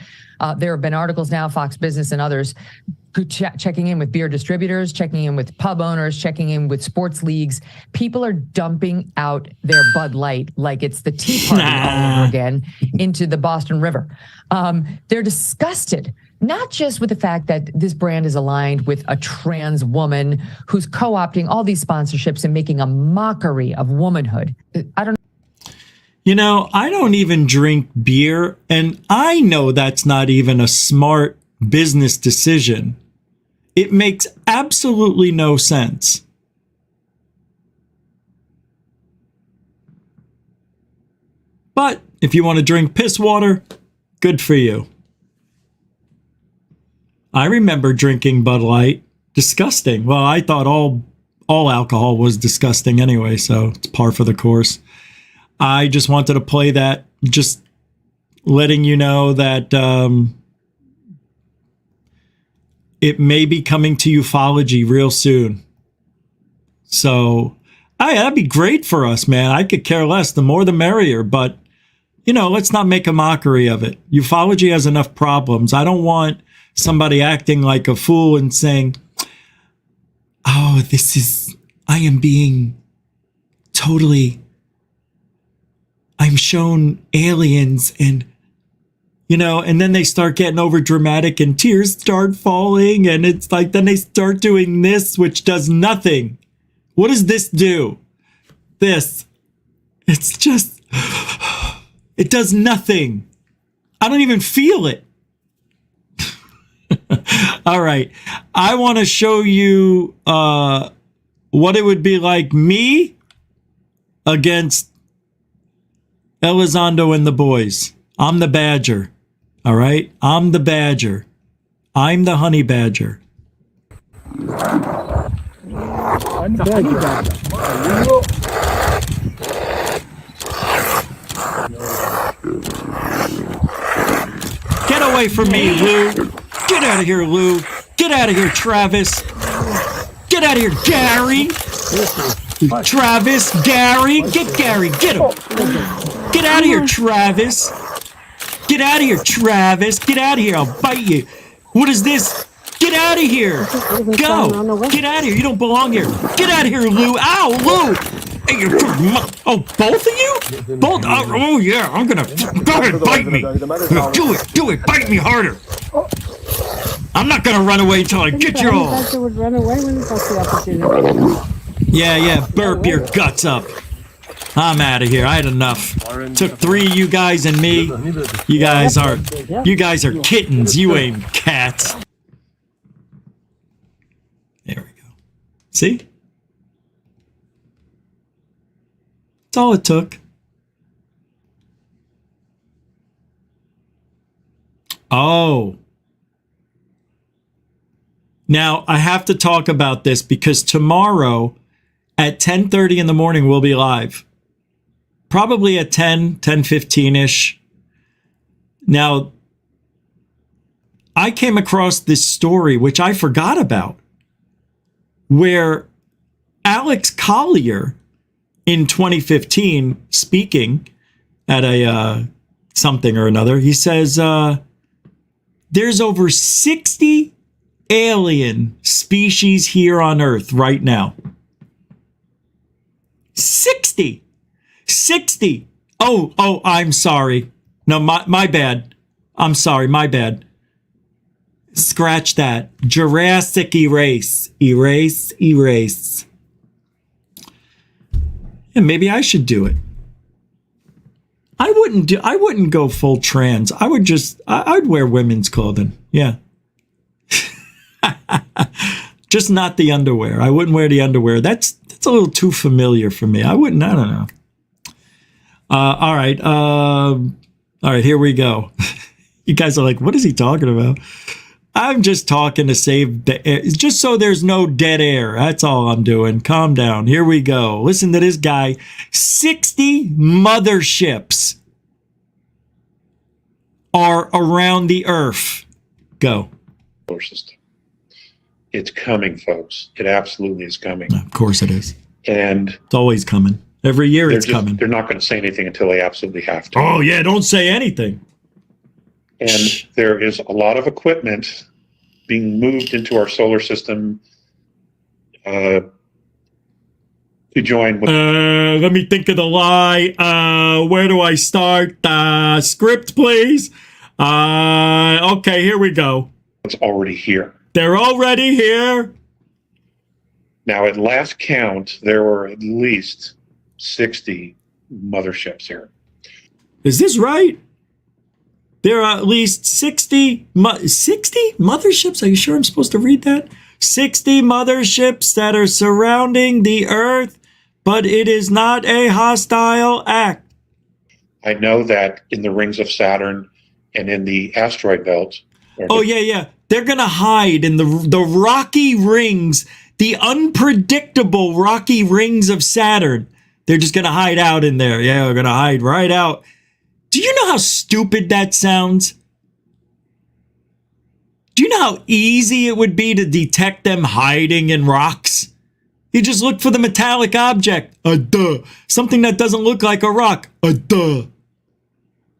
There have been articles now, Fox Business and others, checking in with beer distributors, checking in with pub owners, checking in with sports leagues. People are dumping out their Bud Light like it's the Tea Party all over again into the Boston River. They're disgusted, not just with the fact that this brand is aligned with a trans woman who's co-opting all these sponsorships and making a mockery of womanhood. I don't You know, I don't even drink beer, and I know that's not even a smart business decision. It makes absolutely no sense. But if you want to drink piss water, good for you. I remember drinking Bud Light. Disgusting. Well, I thought all alcohol was disgusting anyway, so it's par for the course. I just wanted to play that, just letting you know that it may be coming to ufology real soon. So, that'd be great for us, man. I could care less. The more the merrier. But, you know, let's not make a mockery of it. Ufology has enough problems. I don't want somebody acting like a fool and saying, oh, I am being totally, I'm shown aliens and, you know, and then they start getting over dramatic and tears start falling. And it's like, then they start doing this, which does nothing. What does this do? This. It's just, it does nothing. I don't even feel it. All right. I want to show you what it would be like me against Elizondo and the boys. I'm the badger. All right? I'm the badger. I'm the honey badger. I'm the honey badger. Get away from me, Lou. Get out of here, Lou. Get out of here, Travis. Get out of here, Gary. Travis, Gary, get him. Get out of here, Travis. Get out of here, Travis. Get out of here. I'll bite you. What is this? Get out of here. Go. Get out of here. You don't belong here. Get out of here, Lou. Ow, Lou. Hey, oh, both of you? Both? Oh, yeah. I'm going to. Go ahead, bite me. Do it. Bite me harder. I'm not going to run away until I get your all. Would run away when he got the opportunity. Yeah. Burp your guts up. I'm out of here. I had enough. Took 3 of you guys and me. You guys are kittens. You ain't cats. There we go. See? That's all it took. Oh. Now, I have to talk about this because tomorrow at 10:30 in the morning we'll be live. Probably at 10:15-ish. Now, I came across this story, which I forgot about, where Alex Collier in 2015, speaking at a something or another, he says there's over 60 alien species here on Earth right now. 60. Oh, I'm sorry. No, my bad. I'm sorry, my bad. Scratch that. Jurassic erase. Erase. And maybe I should do it. I wouldn't go full trans. I'd wear women's clothing. Yeah. Just not the underwear. I wouldn't wear the underwear. That's a little too familiar for me. I don't know. All right, here we go. You guys are like, what is he talking about? I'm just talking to save the air. It's just so there's no dead air. That's all I'm doing. Calm down. Here we go. Listen to this guy. 60 motherships are around the Earth. Go. Solar system. It's coming, folks. It absolutely is coming. Of course it is. And it's always coming. Every year it's coming. They're not going to say anything until they absolutely have to. Oh, yeah. Don't say anything. And there is a lot of equipment being moved into our solar system to join with. Let me think of the lie. Where do I start? Script, please. Okay, here we go. It's already here. They're already here. Now, at last count, there were at least 60 motherships here. Is this right? There are at least 60 motherships? Are you sure I'm supposed to read that? 60 motherships that are surrounding the Earth, but it is not a hostile act. I know that in the rings of Saturn and in the asteroid belt. Oh, yeah. They're going to hide in the rocky rings, the unpredictable rocky rings of Saturn. They're just going to hide out in there. Yeah, they're going to hide right out. Do you know how stupid that sounds? Do you know how easy it would be to detect them hiding in rocks? You just look for the metallic object. Duh. Something that doesn't look like a rock. Duh.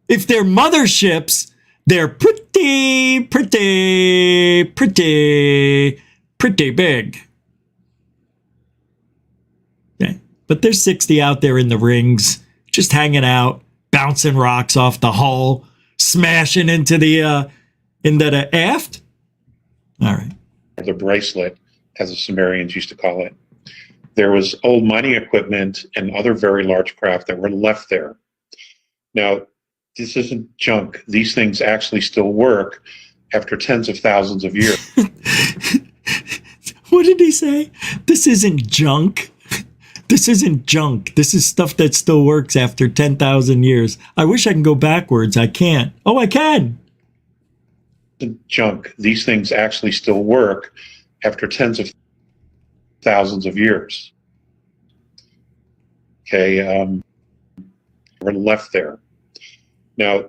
If they're motherships, they're pretty big. Yeah. But there's 60 out there in the rings, just hanging out, bouncing rocks off the hull, smashing into the aft. All right. The bracelet, as the Sumerians used to call it. There was old mining equipment and other very large craft that were left there. Now, this isn't junk. These things actually still work after tens of thousands of years. What did he say? This isn't junk. This isn't junk. This is stuff that still works after 10,000 years. I wish I can go backwards. I can't. Oh, I can. Junk. These things actually still work after tens of thousands of years. Okay, we're left there. Now,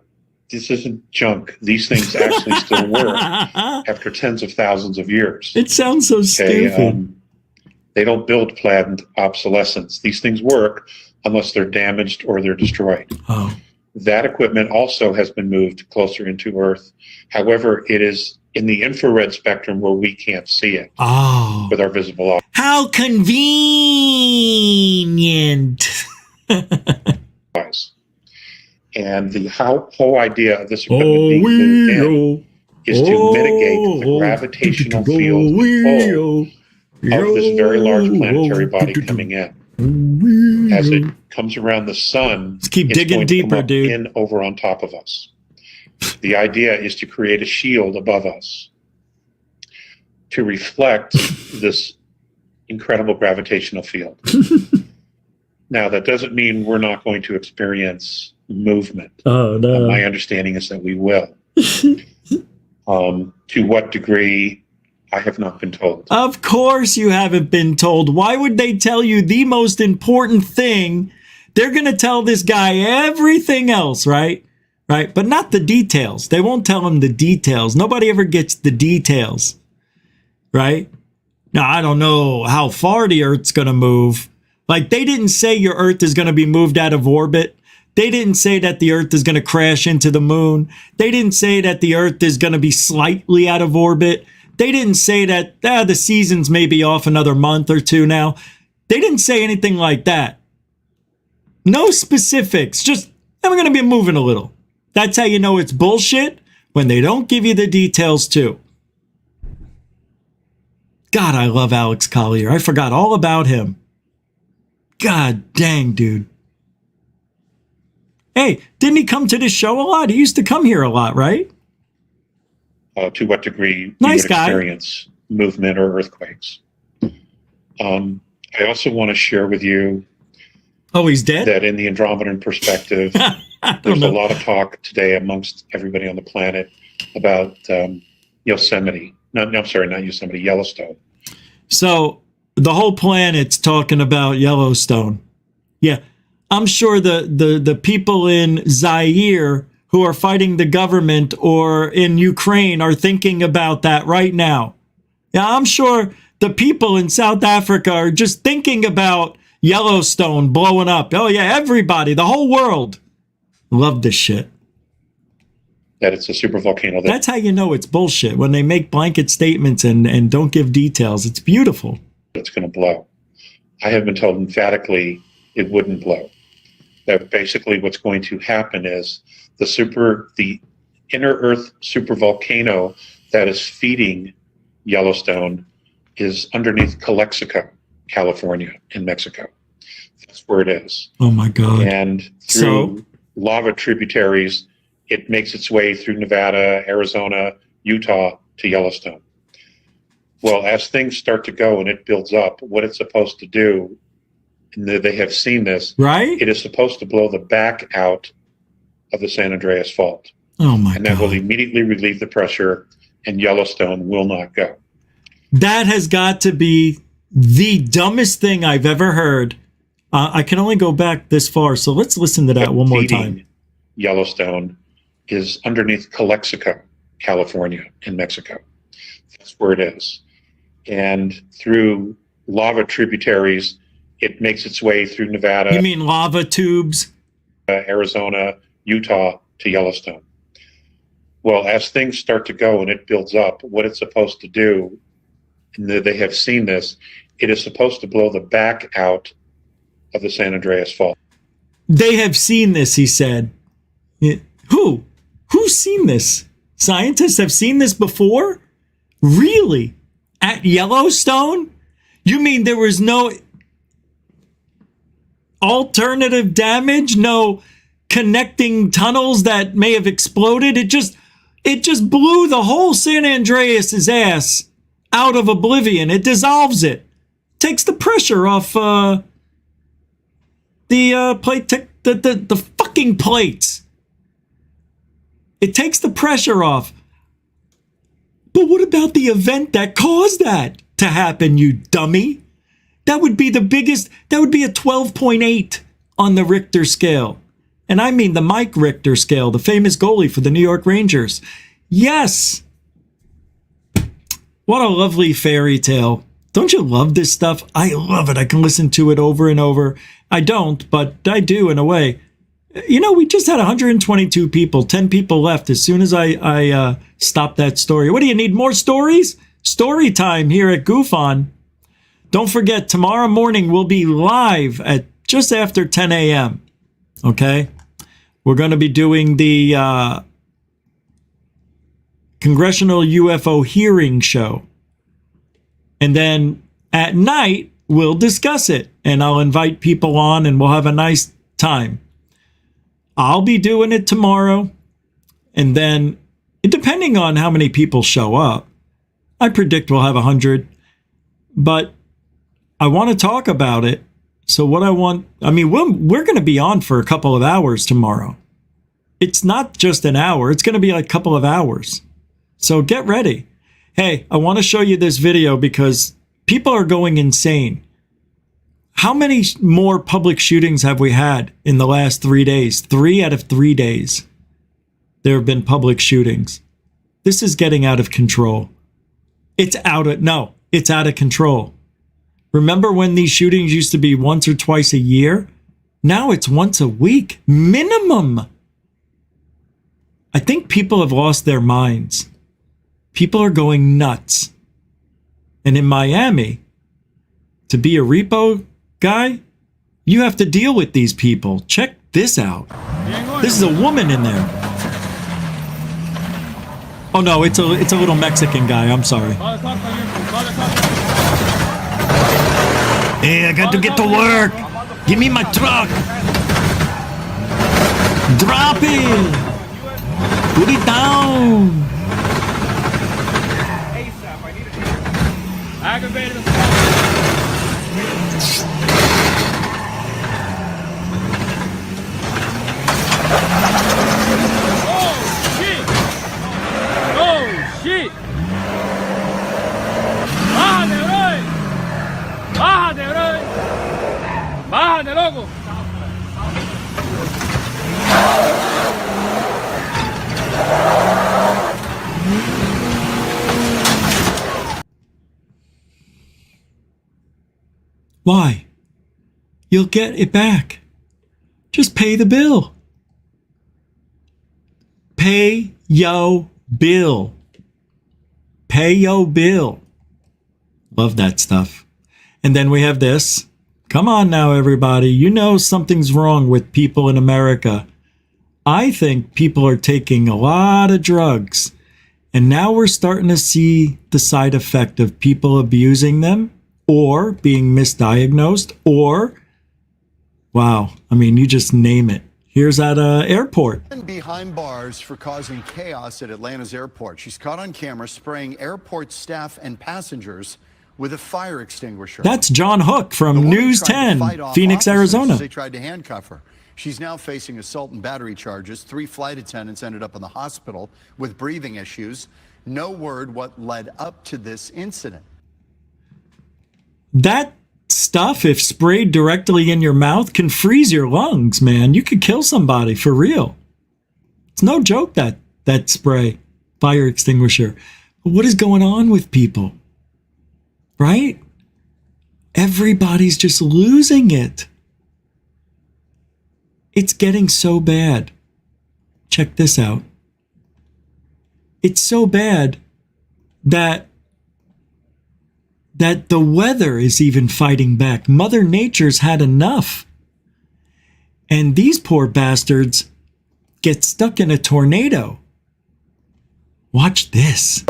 this isn't junk. These things actually still work after tens of thousands of years. It sounds so stupid. They don't build planned obsolescence. These things work unless they're damaged or they're destroyed. Oh. That equipment also has been moved closer into Earth. However, it is in the infrared spectrum where we can't see it with our visible eyes. How convenient. And the whole idea of this equipment being moved in is to mitigate the gravitational field pull of this very large planetary body coming in. As it comes around the sun, let's keep it's digging going to deeper, come up dude. in over on top of us. The idea is to create a shield above us to reflect this incredible gravitational field. Now, that doesn't mean we're not going to experience movement. Oh, no. My understanding is that we will. To what degree, I have not been told. Of course you haven't been told. Why would they tell you the most important thing? They're going to tell this guy everything else, right? Right? But not the details. They won't tell him the details. Nobody ever gets the details, right? Now, I don't know how far the Earth's going to move. Like, they didn't say your Earth is going to be moved out of orbit. They didn't say that the Earth is going to crash into the moon. They didn't say that the Earth is going to be slightly out of orbit. They didn't say that the seasons may be off another month or two now. They didn't say anything like that. No specifics. Just, we're going to be moving a little. That's how you know it's bullshit, when they don't give you the details too. God, I love Alex Collier. I forgot all about him. God dang, dude. Hey, didn't he come to this show a lot? He used to come here a lot, right? To what degree nice you would guy. experience movement or earthquakes. I also want to share with you he's dead? That in the Andromedan perspective, there's a lot of talk today amongst everybody on the planet about Yosemite. Not Yosemite, Yellowstone. So the whole planet's talking about Yellowstone. Yeah, I'm sure the people in Zaire who are fighting the government or in Ukraine are thinking about that right now. Yeah, I'm sure the people in South Africa are just thinking about Yellowstone blowing up. Oh yeah, everybody, the whole world. Love this shit. That it's a supervolcano. That's how you know it's bullshit, when they make blanket statements and don't give details. It's beautiful. It's going to blow. I have been told emphatically it wouldn't blow. That basically what's going to happen is the inner Earth supervolcano that is feeding Yellowstone is underneath Calexico, California, in Mexico. That's where it is. Oh my God. And through lava tributaries, it makes its way through Nevada, Arizona, Utah to Yellowstone. Well, as things start to go and it builds up, what it's supposed to do, and they have seen this, right? It is supposed to blow the back out of the San Andreas Fault. Oh my God. And that will immediately relieve the pressure, and Yellowstone will not go. That has got to be the dumbest thing I've ever heard. I can only go back this far, so let's listen to that one more time. Yellowstone is underneath Calexico, California, in Mexico. That's where it is. And through lava tributaries, it makes its way through Nevada. You mean lava tubes? Arizona, Utah to Yellowstone. Well, as things start to go and it builds up, what it's supposed to do, and they have seen this, it is supposed to blow the back out of the San Andreas Fault. They have seen this, he said. Who? Who's seen this? Scientists have seen this before? Really? At Yellowstone? You mean there was no alternative damage? No connecting tunnels that may have exploded? It just blew the whole San Andreas' ass out of oblivion. It dissolves it. Takes the pressure off the fucking plates. It takes the pressure off. But what about the event that caused that to happen, you dummy? That would be the biggest, that would be a 12.8 on the Richter scale. And I mean the Mike Richter scale, the famous goalie for the New York Rangers. Yes. What a lovely fairy tale. Don't you love this stuff? I love it. I can listen to it over and over. I don't, but I do in a way. You know, we just had 122 people, 10 people left as soon as I stopped that story. What do you need, more stories? Story time here at Goof On. Don't forget, tomorrow morning we'll be live at just after 10 a.m. Okay? We're going to be doing the Congressional UFO hearing show. And then at night, we'll discuss it. And I'll invite people on and we'll have a nice time. I'll be doing it tomorrow. And then, depending on how many people show up, I predict we'll have 100. But I want to talk about it. So what we're going to be on for a couple of hours tomorrow. It's not just an hour. It's going to be like a couple of hours. So get ready. Hey, I want to show you this video because people are going insane. How many more public shootings have we had in the last 3 days? 3 out of 3 days. There have been public shootings. This is getting out of control. It's out of control. Remember when these shootings used to be once or twice a year? Now it's once a week, minimum. I think people have lost their minds. People are going nuts. And in Miami, to be a repo guy, you have to deal with these people. Check this out. This is a woman in there. Oh no, it's a little Mexican guy. I'm sorry. Hey, I got to get to work. Give me my truck. Drop it. Put it down. Aggravated. Oh shit! Oh shit! Bájate, bro! Bájate, bro! Bájate, loco! Why? You'll get it back. Just pay the bill. Pay yo bill. Pay yo bill. Love that stuff. And then we have this. Come on now, everybody. You know something's wrong with people in America. I think people are taking a lot of drugs. And now we're starting to see the side effect of people abusing them or being misdiagnosed or, wow, I mean, you just name it. Here's at an airport. Behind bars for causing chaos at Atlanta's airport. She's caught on camera spraying airport staff and passengers with a fire extinguisher. That's John Hook from News 10, Phoenix, Arizona. They tried to handcuff her. She's now facing assault and battery charges. 3 flight attendants ended up in the hospital with breathing issues. No word what led up to this incident. That stuff, if sprayed directly in your mouth, can freeze your lungs, man. You could kill somebody for real. It's no joke, that spray, fire extinguisher. But what is going on with people? Right? Everybody's just losing it. It's getting so bad. Check this out. It's so bad that the weather is even fighting back. Mother Nature's had enough. And these poor bastards get stuck in a tornado. Watch this. You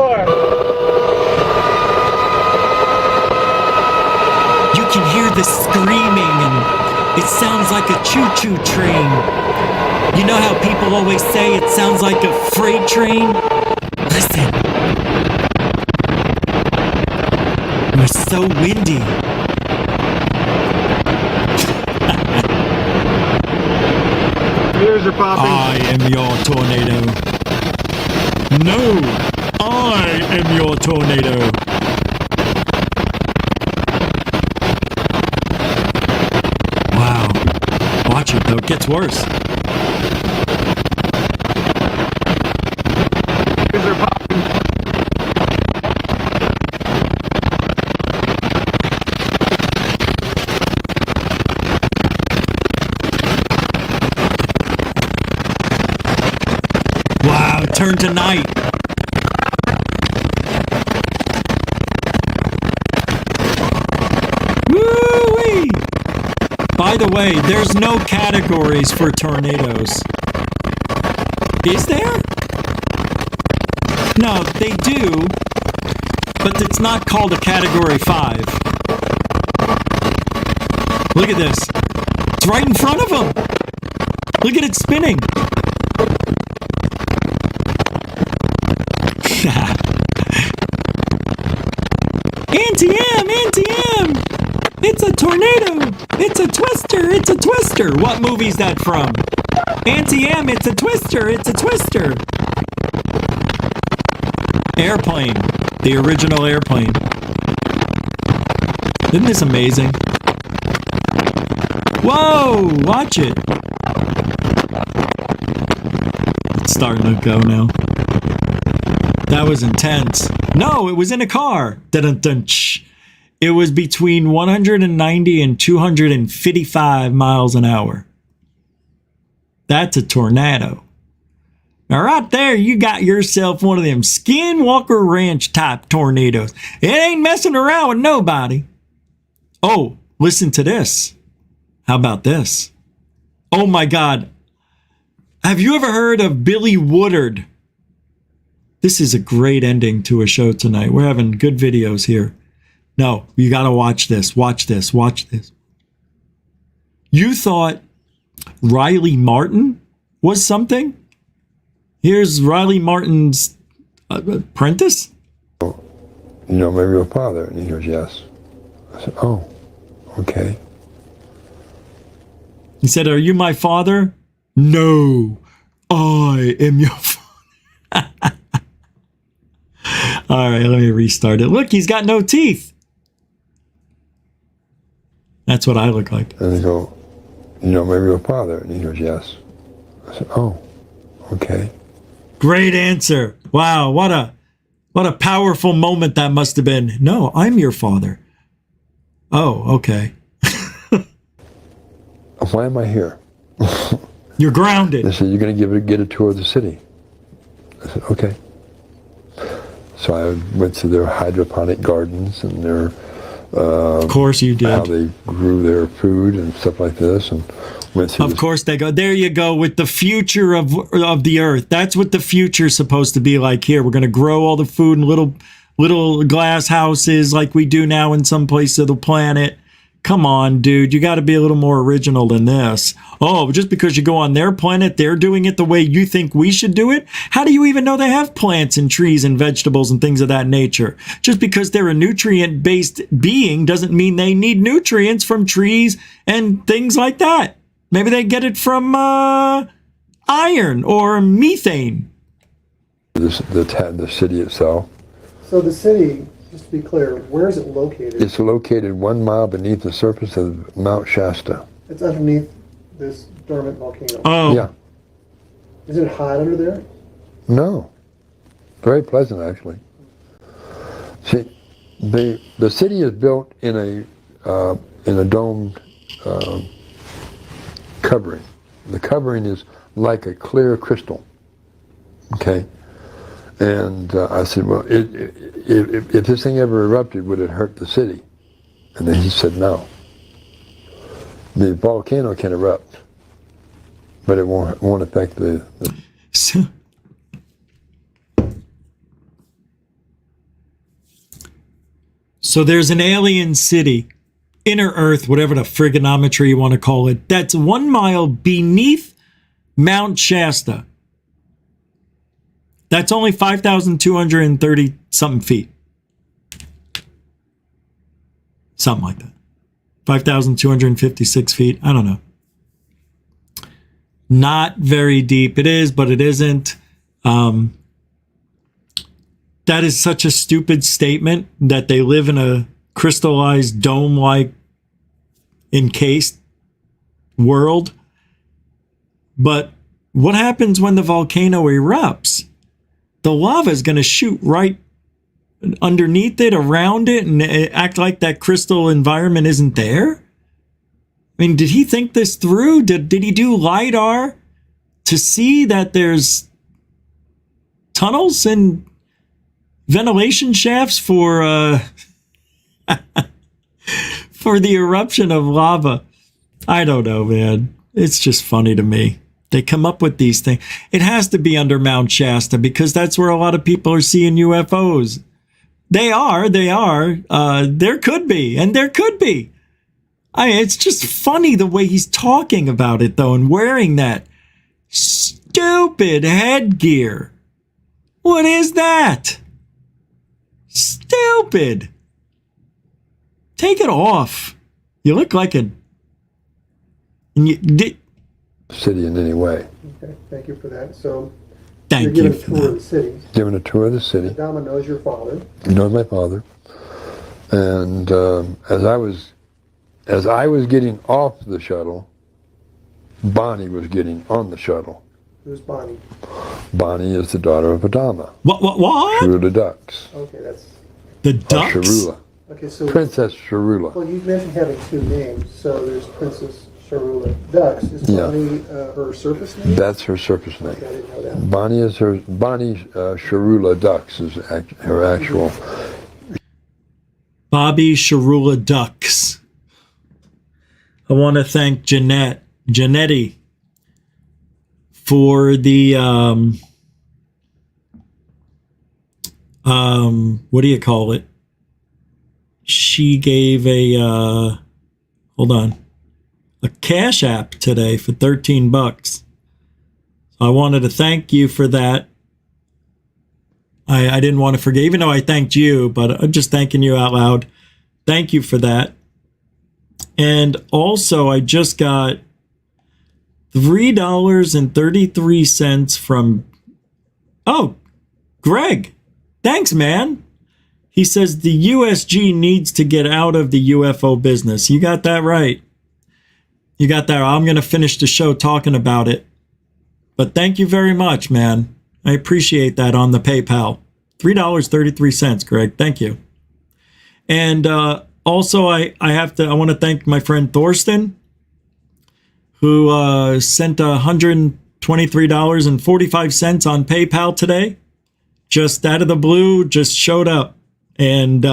can hear the screaming and it sounds like a choo-choo train. You know how people always say it sounds like a freight train? Listen. It was so windy. Ears are popping. I am your tornado. No, I am your tornado. Wow. Watch it though, it gets worse. Ears are popping. turn to night. Woo-wee! By the way, there's no categories for tornadoes. Is there? No, they do, but it's not called a Category 5. Look at this. It's right in front of him. Look at it spinning. Anti-M! Anti-M! It's a tornado! It's a twister! It's a twister! What movie's that from? Anti-M, it's a twister! It's a twister! Airplane. The original Airplane. Isn't this amazing? Whoa! Watch it! It's starting to go now. That was intense. No, it was in a car. Dun-dun-dun-ch. It was between 190 and 255 miles an hour. That's a tornado. Now right there, you got yourself one of them Skinwalker Ranch type tornadoes. It ain't messing around with nobody. Oh, listen to this. How about this? Oh my God. Have you ever heard of Billy Woodard? This is a great ending to a show tonight. We're having good videos here. No, you got to watch this. Watch this. Watch this. You thought Riley Martin was something? Here's Riley Martin's apprentice. You know my real father? And he goes, yes. I said, oh, okay. He said, are you my father? No, I am your father. All right, let me restart it. Look, he's got no teeth. That's what I look like. And they go, you know my real father? And he goes, yes. I said, oh, okay. Great answer. Wow, what a powerful moment that must have been. No, I'm your father. Oh, okay. Why am I here? You're grounded. They said, you're going to get a tour of the city. I said, okay. So I went to their hydroponic gardens and their... of course you did. How they grew their food and stuff like this. And went through Of course they go. There you go with the future of the earth. That's what the future's supposed to be like here. We're going to grow all the food in little glass houses like we do now in some places of the planet. Come on, dude. You got to be a little more original than this. Oh, just because you go on their planet, they're doing it the way you think we should do it? How do you even know they have plants and trees and vegetables and things of that nature? Just because they're a nutrient-based being doesn't mean they need nutrients from trees and things like that. Maybe they get it from iron or methane. The city itself. So the city, just to be clear, where is it located? It's located 1 mile beneath the surface of Mount Shasta. It's underneath this dormant volcano. Oh. Yeah. Is it hot under there? No. Very pleasant, actually. See, the city is built in a domed covering. The covering is like a clear crystal. Okay. And I said, well, if this thing ever erupted, would it hurt the city? And then he said, no. The volcano can erupt, but it won't affect the... So there's an alien city, inner Earth, whatever the frigonometry you want to call it, that's 1 mile beneath Mount Shasta. That's only 5,230 something feet. Something like that. 5,256 feet. I don't know. Not very deep. It is, but it isn't. That is such a stupid statement that they live in a crystallized dome-like encased world. But what happens when the volcano erupts? The lava is going to shoot right underneath it, around it, and act like that crystal environment isn't there? I mean, did he think this through? Did he do LiDAR to see that there's tunnels and ventilation shafts for for the eruption of lava. I don't know, man. It's just funny to me. They come up with these things. It has to be under Mount Shasta because that's where a lot of people are seeing UFOs. They are. There could be, and there could be. It's just funny the way he's talking about it, though, and wearing that stupid headgear. What is that? Stupid. Take it off. You look like a... city in any way. Okay, thank you for that. So, Thank you're you giving a tour of the city. Giving a tour of the city. Adama knows your father. He knows my father. And as I was getting off the shuttle, Bonnie was getting on the shuttle. Who's Bonnie? Bonnie is the daughter of Adama. What? Sharula Ducks. Okay, that's... The Ducks? Sharula. Okay, so... Princess Sharula. Well, you mentioned having two names. So there's Princess Sharula Ducks. Is Bonnie her surface name? That's her surface name. Okay, I didn't know that. Bonnie Sharula Ducks is her actual... Bobby Sharula Ducks. I want to thank Janetti, for the what do you call it? She gave a a Cash App today for $13. I wanted to thank you for that. I didn't want to forget, even though I thanked you, but I'm just thanking you out loud. Thank you for that. And also, I just got $3.33 from, Greg. Thanks, man. He says the USG needs to get out of the UFO business. You got that right. You got that. I'm going to finish the show talking about it. But thank you very much, man. I appreciate that on the PayPal. $3.33, Greg. Thank you. And also, I want to thank my friend Thorsten, who sent $123.45 on PayPal today. Just out of the blue, just showed up. And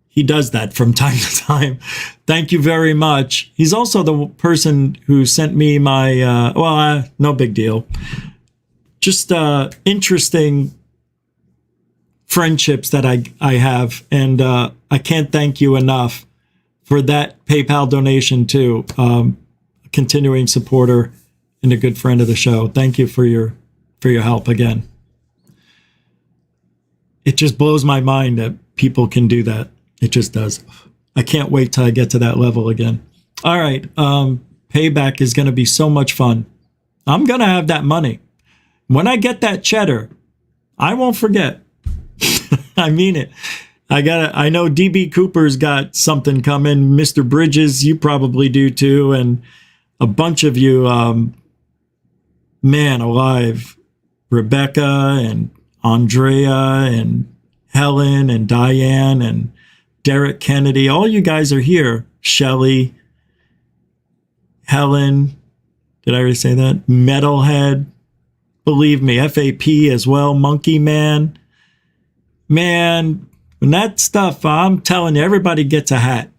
he does that from time to time. Thank you very much. He's also the person who sent me my, no big deal. Just interesting friendships that I have. And I can't thank you enough for that PayPal donation too. Continuing supporter and a good friend of the show. Thank you for your help again. It just blows my mind that people can do that. It just does. I can't wait till I get to that level again. All right. Payback is going to be so much fun. I'm going to have that money. When I get that cheddar, I won't forget. I mean it. I know DB Cooper's got something coming. Mr. Bridges, you probably do too. And a bunch of you, man alive, Rebecca and Andrea and Helen and Diane and Derek Kennedy. All you guys are here. Shelly, Helen, did I already say that? Metalhead. Believe me, FAP as well. Monkey Man. Man, when that stuff, I'm telling you, everybody gets a hat.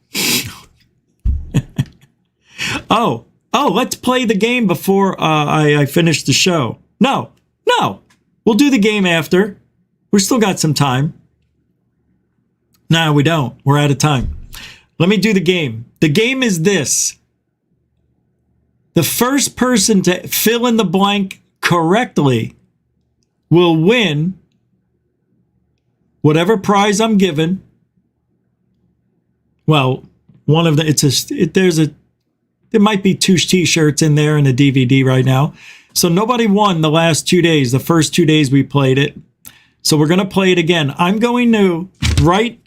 Oh, let's play the game before I finish the show. No. We'll do the game after. We still got some time. No, we don't. We're out of time. Let me do the game. The game is this. The first person to fill in the blank correctly will win whatever prize I'm given. Well, one of the, there might be 2 t-shirts in there and a DVD right now. So nobody won the last 2 days, the first 2 days we played it. So we're going to play it again. I'm going to write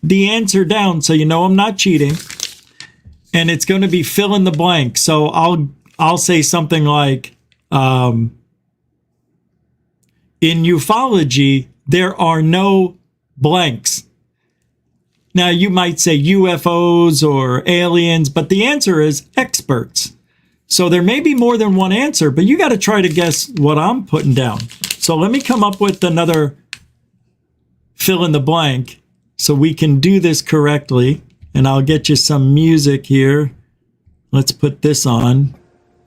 the answer down so you know I'm not cheating. And it's going to be fill in the blank. So I'll say something like, in ufology, there are no blanks. Now, you might say UFOs or aliens, but the answer is experts. So there may be more than one answer, but you got to try to guess what I'm putting down. So let me come up with another fill in the blank so we can do this correctly. And I'll get you some music here. Let's put this on.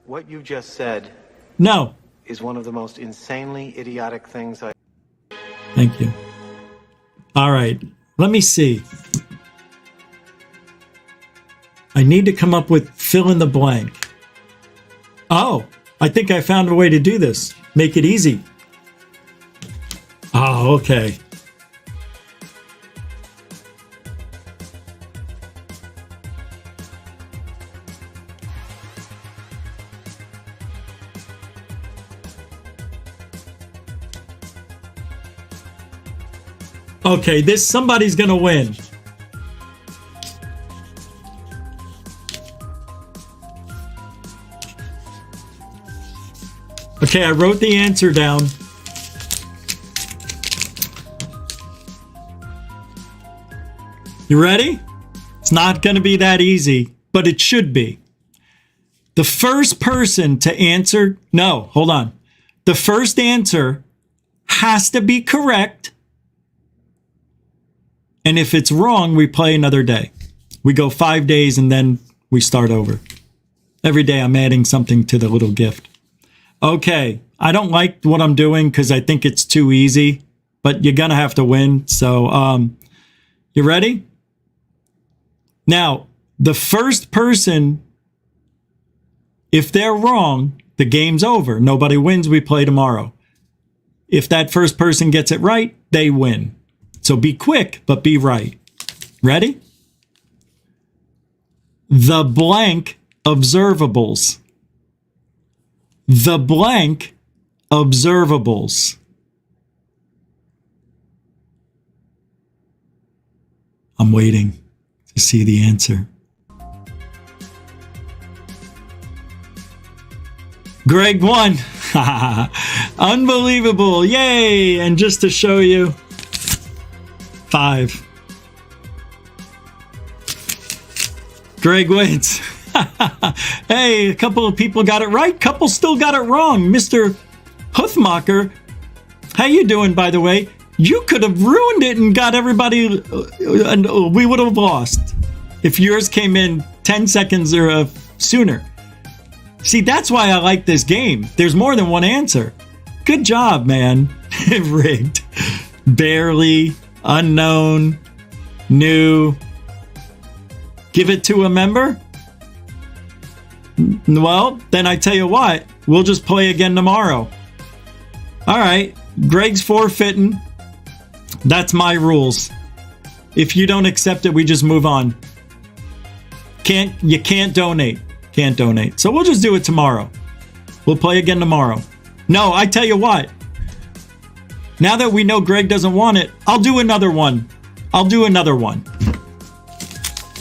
What you just said No. is one of the most insanely idiotic things I... Thank you. All right. Let me see. I need to come up with fill in the blank. Oh, I think I found a way to do this. Make it easy. Oh, okay. Okay, somebody's gonna win. Okay, I wrote the answer down. You ready? It's not gonna be that easy, but it should be. The first person to answer, no, hold on. The first answer has to be correct. And if it's wrong, we play another day. We go 5 days and then we start over. Every day I'm adding something to the little gift. Okay, I don't like what I'm doing because I think it's too easy, but you're going to have to win. So, you ready? Now, the first person, if they're wrong, the game's over. Nobody wins, we play tomorrow. If that first person gets it right, they win. So be quick, but be right. Ready? The blank observables. The blank observables. I'm waiting to see the answer. Greg won. Unbelievable. Yay. And just to show you, 5. Greg wins. Hey, a couple of people got it right. Couple still got it wrong. Mr. Huthmacher, how you doing, by the way? You could have ruined it and got everybody, and we would have lost if yours came in 10 seconds or sooner. See, that's why I like this game. There's more than one answer. Good job, man. Rigged. Barely. Unknown. New. Give it to a member? Well, then I tell you what. We'll just play again tomorrow. All right. Greg's forfeiting. That's my rules. If you don't accept it, we just move on. You can't donate. Can't donate. So we'll just do it tomorrow. We'll play again tomorrow. No, I tell you what. Now that we know Greg doesn't want it, I'll do another one. I'll do another one.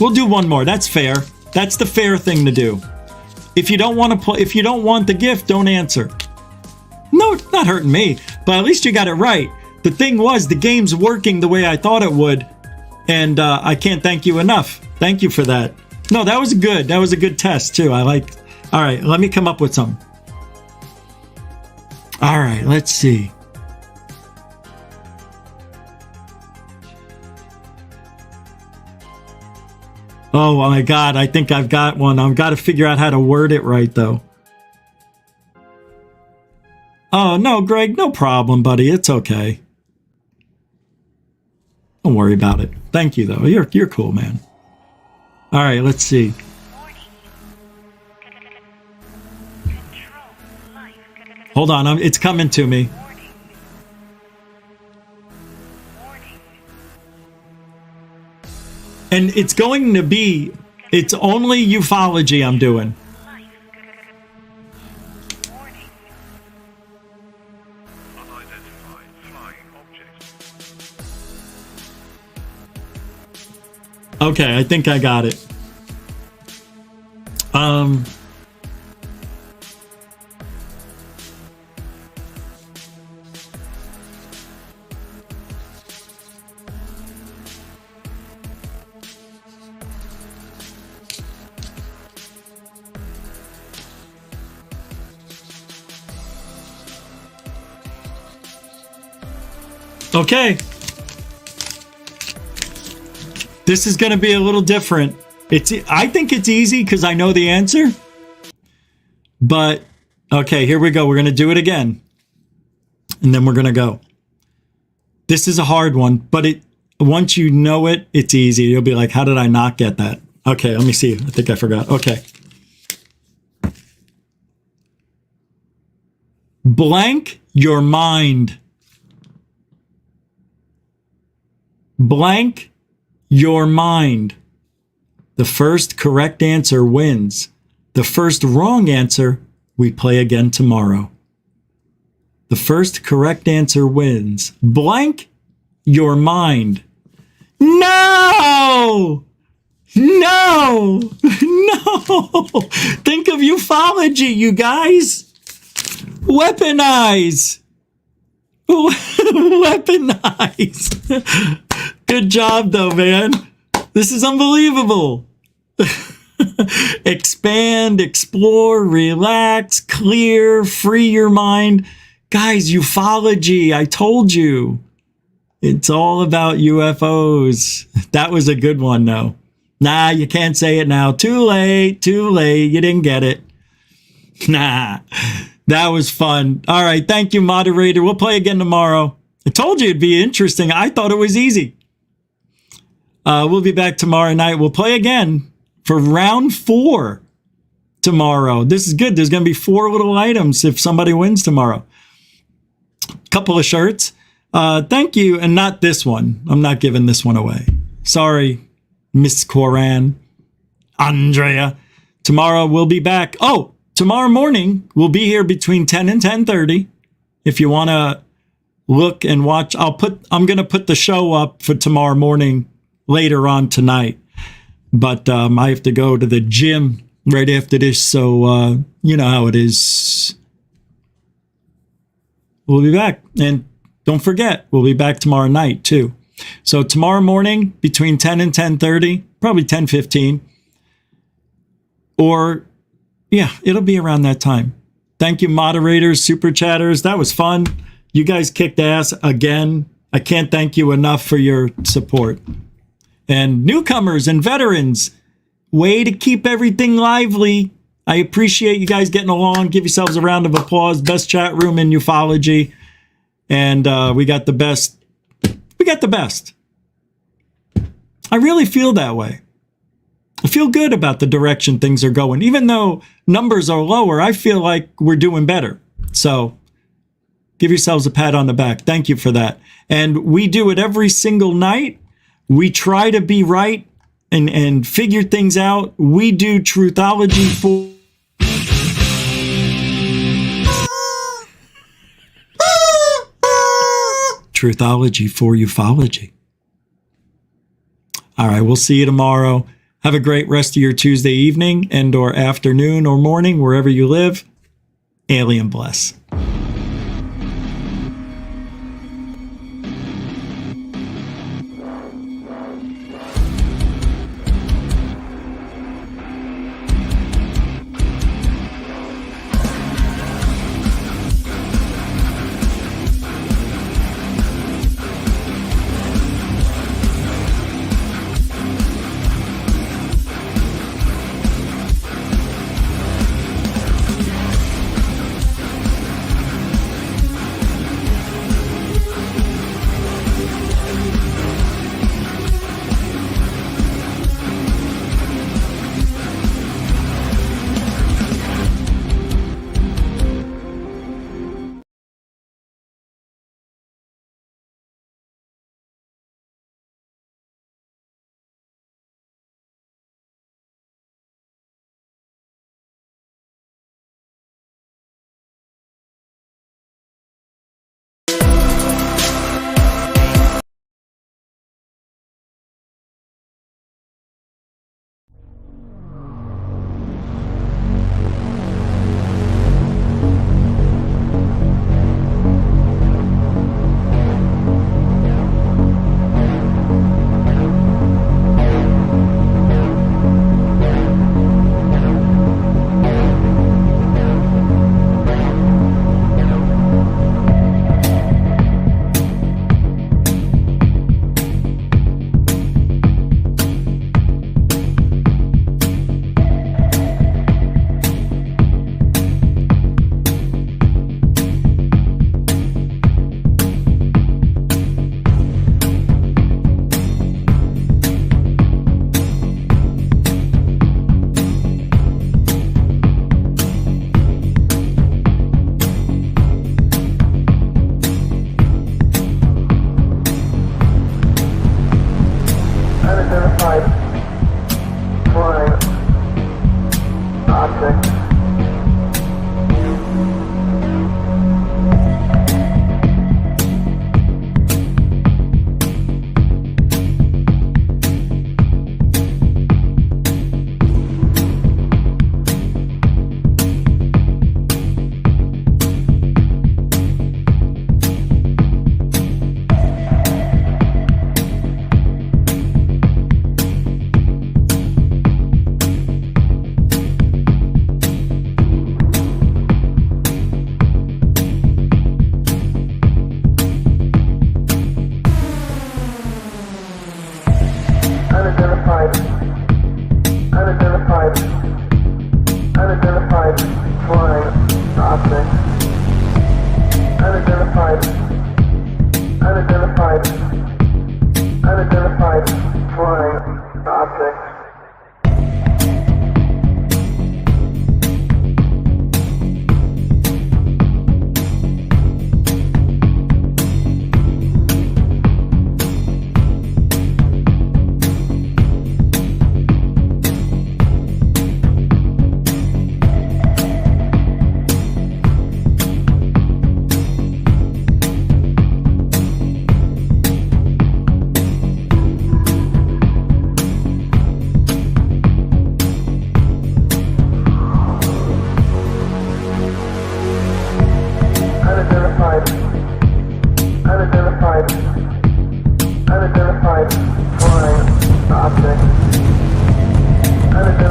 We'll do one more. That's fair. That's the fair thing to do. If you don't want to play, if you don't want the gift, don't answer. No, it's not hurting me, but at least you got it right. The thing was, the game's working the way I thought it would, and I can't thank you enough. Thank you for that. No, that was good. That was a good test, too. I like... All right, let me come up with some. All right, let's see. Oh, my God. I think I've got one. I've got to figure out how to word it right, though. Oh, no, Greg. No problem, buddy. It's okay. Don't worry about it. Thank you, though. You're cool, man. All right, let's see. Hold on, it's coming to me. And it's going to be, it's only ufology I'm doing. Okay, I think I got it. Okay. This is going to be a little different. I think it's easy because I know the answer. But, okay, here we go. We're going to do it again. And then we're going to go. This is a hard one, but once you know it, it's easy. You'll be like, how did I not get that? Okay, let me see. I think I forgot. Okay. Blank your mind. Blank your mind. The first correct answer wins. The first wrong answer, we play again tomorrow. The first correct answer wins. Blank your mind. No! No! No! Think of ufology, you guys. Weaponize. Weaponize. Good job, though, man. This is unbelievable. Expand, explore, relax, clear, free your mind. Guys, ufology, I told you. It's all about UFOs. That was a good one, though. Nah, you can't say it now. Too late, too late. You didn't get it. Nah, that was fun. All right, thank you, moderator. We'll play again tomorrow. I told you it'd be interesting. I thought it was easy. We'll be back tomorrow night. We'll play again for round 4 tomorrow. This is good. There's going to be 4 little items if somebody wins tomorrow. Couple of shirts. Thank you. And not this one. I'm not giving this one away. Sorry, Miss Coran, Andrea. Tomorrow we'll be back. Oh, tomorrow morning we'll be here between 10 and 10:30. If you want to look and watch, I'm going to put the show up for tomorrow morning later on tonight. But I have to go to the gym right after this, so you know how it is. We'll be back. And don't forget, we'll be back tomorrow night, too. So tomorrow morning, between 10 and 10:30, probably 10:15. Or, yeah, it'll be around that time. Thank you, moderators, super chatters. That was fun. You guys kicked ass again. I can't thank you enough for your support. And newcomers and veterans, way to keep everything lively. I appreciate you guys getting along. Give yourselves a round of applause. Best chat room in ufology. And we got the best. We got the best. I really feel that way. I feel good about the direction things are going. Even though numbers are lower, I feel like we're doing better. So give yourselves a pat on the back. Thank you for that. And we do it every single night. We try to be right and figure things out. We do truthology for... Truthology for ufology. All right, we'll see you tomorrow. Have a great rest of your Tuesday evening and or afternoon or morning, wherever you live. Alien bless. object. Unidentified. Unidentified. Unidentified flying object. Unidentified flying object. Unidentified